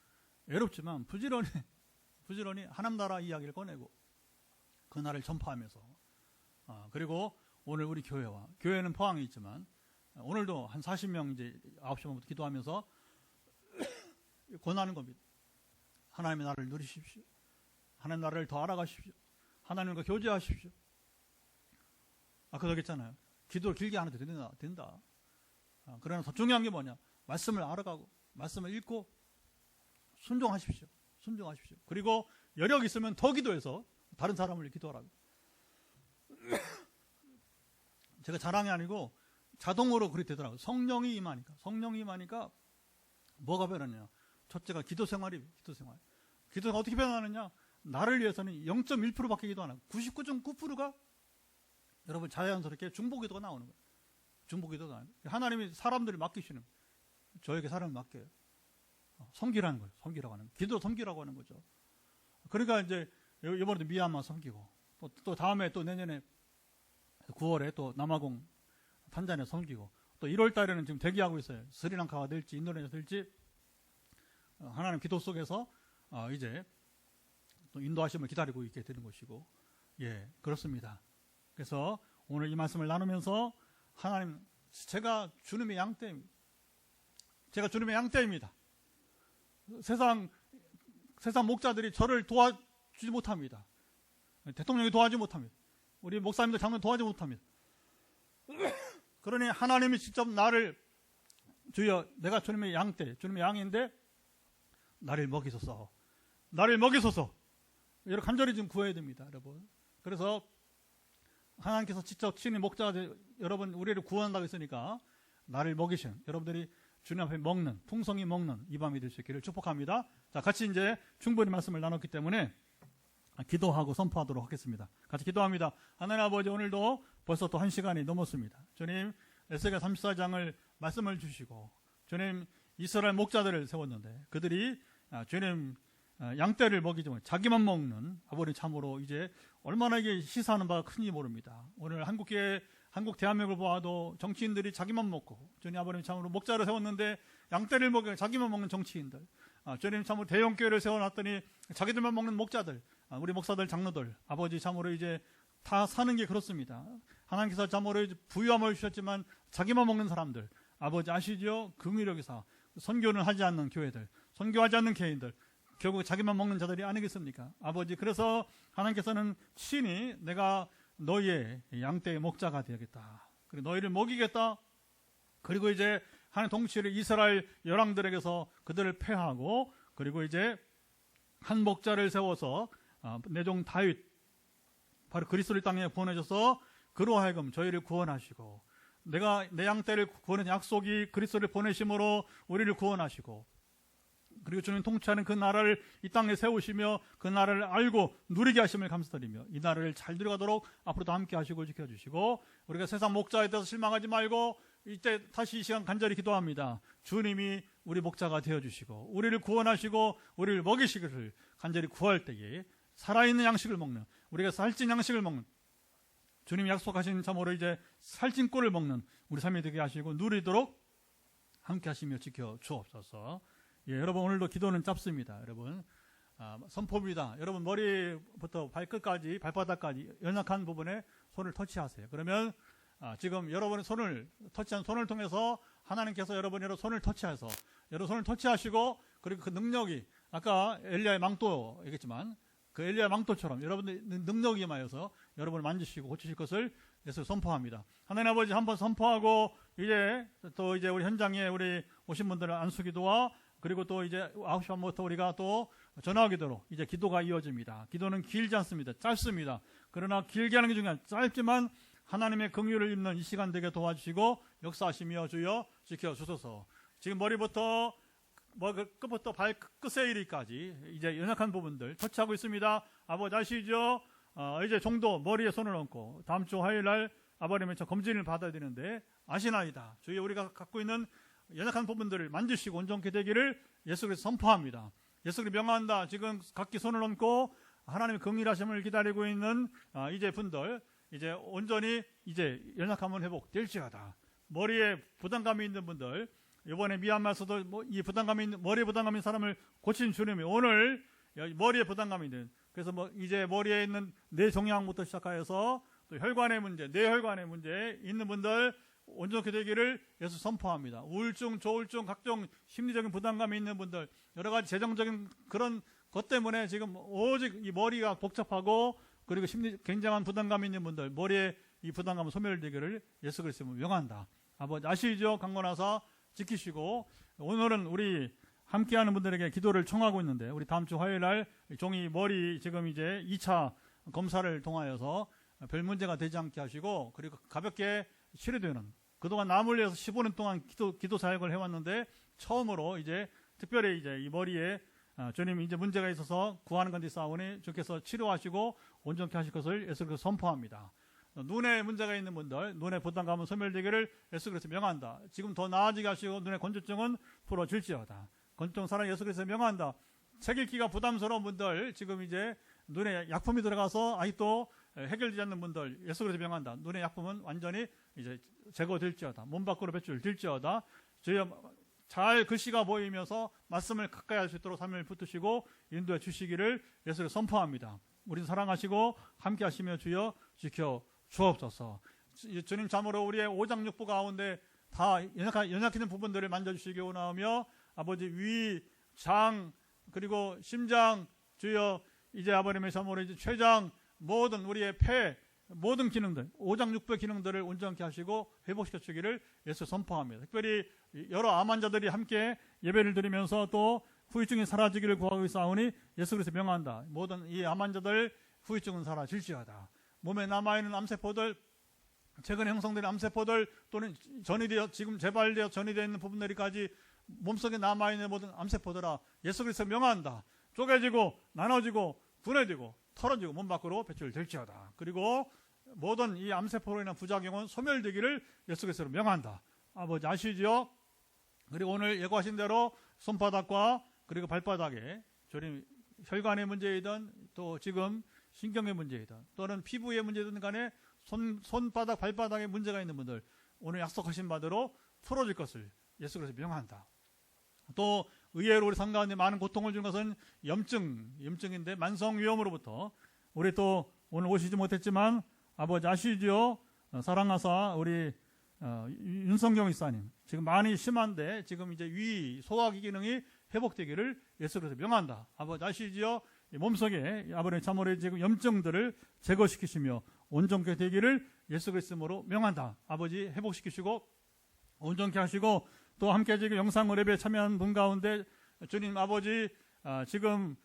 외롭지만 부지런히 하나님 나라 이야기를 꺼내고 그 나라를 전파하면서 그리고 오늘 우리 교회는 포항에 있지만 오늘도 한 40명 이제 9시 반부터 기도하면서 권하는 겁니다. 하나님의 나라를 누리십시오. 하나님 나라를 더 알아가십시오. 하나님과 교제하십시오. 아까도 얘기했잖아요. 기도를 길게 안 해도 된다. 그러나 더 중요한 게 뭐냐? 말씀을 알아가고 말씀을 읽고 순종하십시오. 그리고 여력 있으면 더 기도해서 다른 사람을 기도하라고. 제가 자랑이 아니고 자동으로 그렇게 되더라고요. 성령이 임하니까 뭐가 변하냐? 첫째가 기도 생활. 기도가 어떻게 변하느냐? 나를 위해서는 0.1%밖에 기도 안 하고 99.9%가 여러분 자연스럽게 중보기도가 나오는 거예요. 중보기도가 나오는 거예요. 하나님이 사람들을 맡기시는 거예요. 저에게 사람을 맡겨요. 섬기라는 거예요. 섬기라고 하는 거예요. 기도 섬기라고 하는 거죠. 그러니까 이제 이번에도 미얀마 섬기고 또 다음에 또 내년에 9월에 또 남아공 탄자니아 섬기고 또 1월 달에는 지금 대기하고 있어요. 스리랑카가 될지 인도네시아 될지 하나님 기도 속에서 이제 또 인도하심을 기다리고 있게 되는 것이고 그렇습니다. 그래서 오늘 이 말씀을 나누면서 하나님 제가 주님의 양떼입니다. 세상 목자들이 저를 도와주지 못합니다. 대통령이 도와주지 못합니다. 우리 목사님들 장로님 도와주지 못합니다. 그러니 하나님이 직접 나를 주여 내가 주님의 양떼, 주님의 양인데 나를 먹이소서, 나를 먹이소서. 여러분 간절히 좀 구해야 됩니다, 여러분. 그래서 하나님께서 직접 친히 목자가 여러분 우리를 구원한다고 했으니까 나를 먹이신 여러분들이 주님 앞에 먹는, 풍성히 먹는 이 밤이 될 수 있기를 축복합니다. 자, 같이 이제 충분히 말씀을 나눴기 때문에 기도하고 선포하도록 하겠습니다. 같이 기도합니다. 하나님 아버지, 오늘도 벌써 또 1시간이 넘었습니다. 주님, 에스겔 34장을 말씀을 주시고 주님 이스라엘 목자들을 세웠는데 그들이 주님 양떼를 먹이지 못해 자기만 먹는 아버지, 참으로 이제 얼마나 이게 시사하는 바가 큰지 모릅니다. 오늘 한국 대한민국을 보아도 정치인들이 자기만 먹고, 주님 아버님 참으로 목자를 세웠는데 양떼를 먹여 자기만 먹는 정치인들, 주님 참으로 대형교회를 세워놨더니 자기들만 먹는 목자들, 우리 목사들, 장로들, 아버지 참으로 이제 다 사는 게 그렇습니다. 하나님께서 참으로 부유함을 주셨지만 자기만 먹는 사람들, 아버지 아시죠? 긍휼여기사 선교는 하지 않는 교회들, 선교하지 않는 개인들, 결국 자기만 먹는 자들이 아니겠습니까? 아버지, 그래서 하나님께서는 친히 내가 너희의 양떼의 목자가 되겠다, 그리고 너희를 먹이겠다. 그리고 이제 하나님 통치를 이스라엘 열왕들에게서 그들을 패하고, 그리고 이제 한 목자를 세워서 내 종 다윗, 바로 그리스도를 땅에 보내셔서 그로 하여금 저희를 구원하시고, 내가 내 양떼를 구원한 약속이 그리스도를 보내심으로 우리를 구원하시고, 그리고 주님 통치하는 그 나라를 이 땅에 세우시며 그 나라를 알고 누리게 하심을 감사드리며 이 나라를 잘 들어가도록 앞으로도 함께 하시고 지켜주시고, 우리가 세상 목자에 대해서 실망하지 말고 이때 다시 이 시간 간절히 기도합니다. 주님이 우리 목자가 되어주시고 우리를 구원하시고 우리를 먹이시기를 간절히 구할 때에 살아있는 양식을 먹는, 우리가 살찐 양식을 먹는, 주님이 약속하신 참으로 이제 살찐 꼴을 먹는 우리 삶이 되게 하시고 누리도록 함께 하시며 지켜 주옵소서. 예, 여러분 오늘도 기도는 짧습니다. 여러분 선포입니다. 여러분 머리부터 발끝까지, 발바닥까지 연약한 부분에 손을 터치하세요. 그러면 지금 여러분의 손을 터치한 손을 통해서 하나님께서 여러분의 손을 터치해서 여러분 손을 터치하시고, 그리고 그 능력이 아까 엘리야의 망토 얘기했지만 그 엘리야 망토처럼 여러분의 능력이 임하여서 여러분을 만지시고 고치실 것을 예수 선포합니다. 하나님 아버지, 한번 선포하고 이제 우리 현장에 우리 오신 분들을 안수기도와, 그리고 또 이제 9시 반부터 우리가 또 전화기도로 이제 기도가 이어집니다. 기도는 길지 않습니다. 짧습니다. 그러나 길게 하는 게 중요한, 짧지만 하나님의 긍휼을 입는 이 시간 되게 도와주시고 역사하시며 주여 지켜주소서. 지금 머리부터 끝부터 발끝에 이르기까지 이제 연약한 부분들 터치하고 있습니다. 아버지 아시죠? 이제 정도 머리에 손을 얹고 다음 주 화요일날 아버님의 검진을 받아야 되는데 아시나이다. 주여 우리가 갖고 있는 연약한 부분들을 만지시고 온전케 되기를 예수 그리스도 선포합니다. 예수 그리스도 명한다. 지금 각기 손을 얹고 하나님의 긍휼하심을 기다리고 있는 이제 분들, 이제 온전히 이제 연약함은 회복될지어다. 머리에 부담감이 있는 분들, 이번에 미얀마에서도 이 부담감이 있는, 머리에 부담감이 있는 사람을 고친 주님이 오늘 머리에 부담감이 있는, 그래서 이제 머리에 있는 뇌종양부터 시작하여서 또 혈관의 문제, 뇌혈관의 문제 있는 분들 온전케 되기를 예수 선포합니다. 우울증, 조울증, 각종 심리적인 부담감이 있는 분들, 여러 가지 재정적인 그런 것 때문에 지금 오직 이 머리가 복잡하고, 그리고 굉장한 부담감이 있는 분들, 머리에 이 부담감은 소멸되기를 예수 그리스도 명한다. 아버지 아시죠? 강건하사 지키시고, 오늘은 우리 함께하는 분들에게 기도를 청하고 있는데, 우리 다음 주 화요일 날 종이 머리 지금 이제 2차 검사를 통하여서 별 문제가 되지 않게 하시고, 그리고 가볍게 치료되는, 그동안 남을 위해서 15년 동안 기도 사역을 해왔는데 처음으로 이제 특별히 이제 이 머리에 주님 이제 문제가 있어서 구하는 건데 싸우니 주께서 치료하시고 온전케 하실 것을 예수 그리스도 선포합니다. 눈에 문제가 있는 분들, 눈의 부담감은 소멸되기를 예수 그리스도 명한다. 지금 더 나아지게 하시고 눈의 건조증은 풀어질지어다. 건조증 사랑 예수 그리스도 명한다. 책 읽기가 부담스러운 분들, 지금 이제 눈에 약품이 들어가서 아직도 해결되지 않는 분들 예수 그리스도 명한다. 눈의 약품은 완전히 이제 제거될지어다. 몸 밖으로 배출될지어다. 주여 잘 글씨가 보이면서 말씀을 가까이 할 수 있도록 삶을 붙드시고 인도해 주시기를 예수 그리스도 선포합니다. 우리를 사랑하시고 함께 하시며 주여 지켜 주옵소서. 주님 참으로 우리의 오장육부 가운데 다 연약한 부분들을 만져주시기 원하며, 아버지 위, 장, 그리고 심장, 주여 이제 아버님의 참으로 이제 췌장, 모든 우리의 폐, 모든 기능들, 오장육부의 기능들을 온전케 하시고 회복시켜 주기를 예수 선포합니다. 특별히 여러 암 환자들이 함께 예배를 드리면서 또 후유증이 사라지기를 구하고 있사오니 예수 그리스도 명한다. 모든 이 암 환자들 후유증은 사라질지어다. 몸에 남아있는 암세포들, 최근에 형성된 암세포들 또는 전이되어 지금 재발되어 전이되어 있는 부분들까지 몸속에 남아있는 모든 암세포들아 예수 그리스도 명한다. 쪼개지고 나눠지고 분해지고 털어지고 몸 밖으로 배출될지어다. 그리고 모든 이 암세포로 인한 부작용은 소멸되기를 예수 그리스도로 명한다. 아버지 아시죠? 그리고 오늘 예고하신 대로 손바닥과 그리고 발바닥에 조림 혈관의 문제이든 또 지금 신경의 문제이든 또는 피부의 문제이든 간에 손바닥 발바닥에 문제가 있는 분들 오늘 약속하신 바대로 풀어질 것을 예수 그리스도 명한다. 또 의외로 우리 삶 가운데 많은 고통을 주는 것은 염증인데 만성위염으로부터 우리 또 오늘 오시지 못했지만 아버지 아시죠? 사랑하사 우리 윤성경 이사님 지금 많이 심한데 지금 이제 위 소화기 기능이 회복되기를 예수 그리스도 명한다. 아버지 아시죠? 몸속에 아버지 참으로 지금 염증들을 제거시키시며 온전케 되기를 예수 그리스도로 명한다. 아버지 회복시키시고 온전케 하시고 또 함께 지금 영상 예배에 참여한 분 가운데 주님 아버지 지금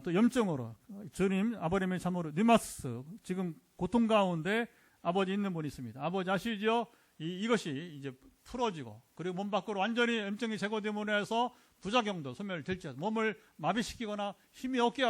또 염증으로 주님 아버님의 참으로 류마스 지금 고통 가운데 아버지 있는 분이 있습니다. 아버지 아시죠? 이것이 이제 풀어지고 그리고 몸 밖으로 완전히 염증이 제거됨으로 해서 부작용도 소멸될지어다. 몸을 마비시키거나 힘이 없게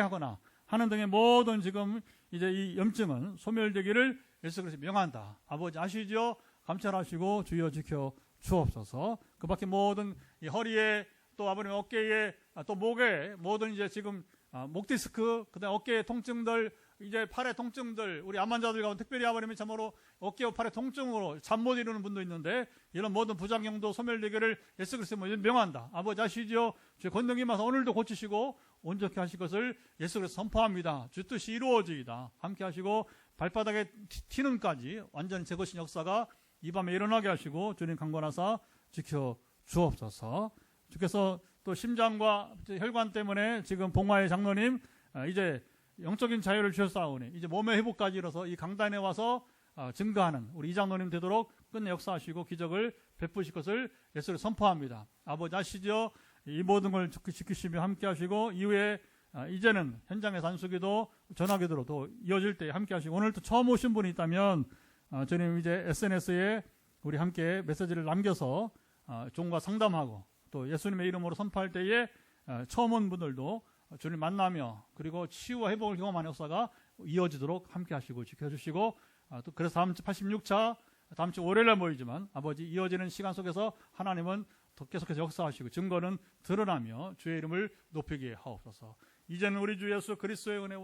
하거나 하는 등의 모든 지금 이제 이 염증은 소멸되기를 예수 그리스도 명한다. 아버지 아시죠? 감찰하시고 주여 지켜 주옵소서. 그 밖에 모든 이 허리에 또 아버님 어깨에 또 목에 모든 이제 지금 목 디스크 그다음 어깨의 통증들 이제 팔의 통증들 우리 암 환자들 가운데 특별히 아버님이 참으로 어깨와 팔의 통증으로 잠 못 이루는 분도 있는데 이런 모든 부작용도 소멸되기를 예수 그리스도 명한다. 아버지 아시죠? 주 권능이마서 오늘도 고치시고 온전케 하실 것을 예수 그리스도 선포합니다. 주 뜻이 이루어지이다. 함께 하시고 발바닥에 티는까지 완전히 제거신 역사가 이 밤에 일어나게 하시고 주님 강권하사 지켜 주옵소서. 주께서 또 심장과 혈관 때문에 지금 봉화의 장로님 이제 영적인 자유를 주셨사오니 이제 몸의 회복까지 이뤄서 이 강단에 와서 증거하는 우리 이장로님 되도록 끝내 역사하시고 기적을 베푸실 것을 예수를 선포합니다. 아버지 아시죠? 이 모든 걸 지키시며 함께 하시고 이후에 이제는 현장의 단수기도 전화기도로 또 이어질 때 함께 하시고 오늘 또 처음 오신 분이 있다면 저는 이제 SNS에 우리 함께 메시지를 남겨서 종과 상담하고 또 예수님의 이름으로 선포할 때에 처음 온 분들도 주님 만나며 그리고 치유와 회복을 경험하는 역사가 이어지도록 함께 하시고 지켜주시고 또 그래서 다음 주 86차 다음 주 월요일에 모이지만 아버지 이어지는 시간 속에서 하나님은 더 계속해서 역사하시고 증거는 드러나며 주의 이름을 높이게 하옵소서. 이제는 우리 주 예수 그리스도의 은혜와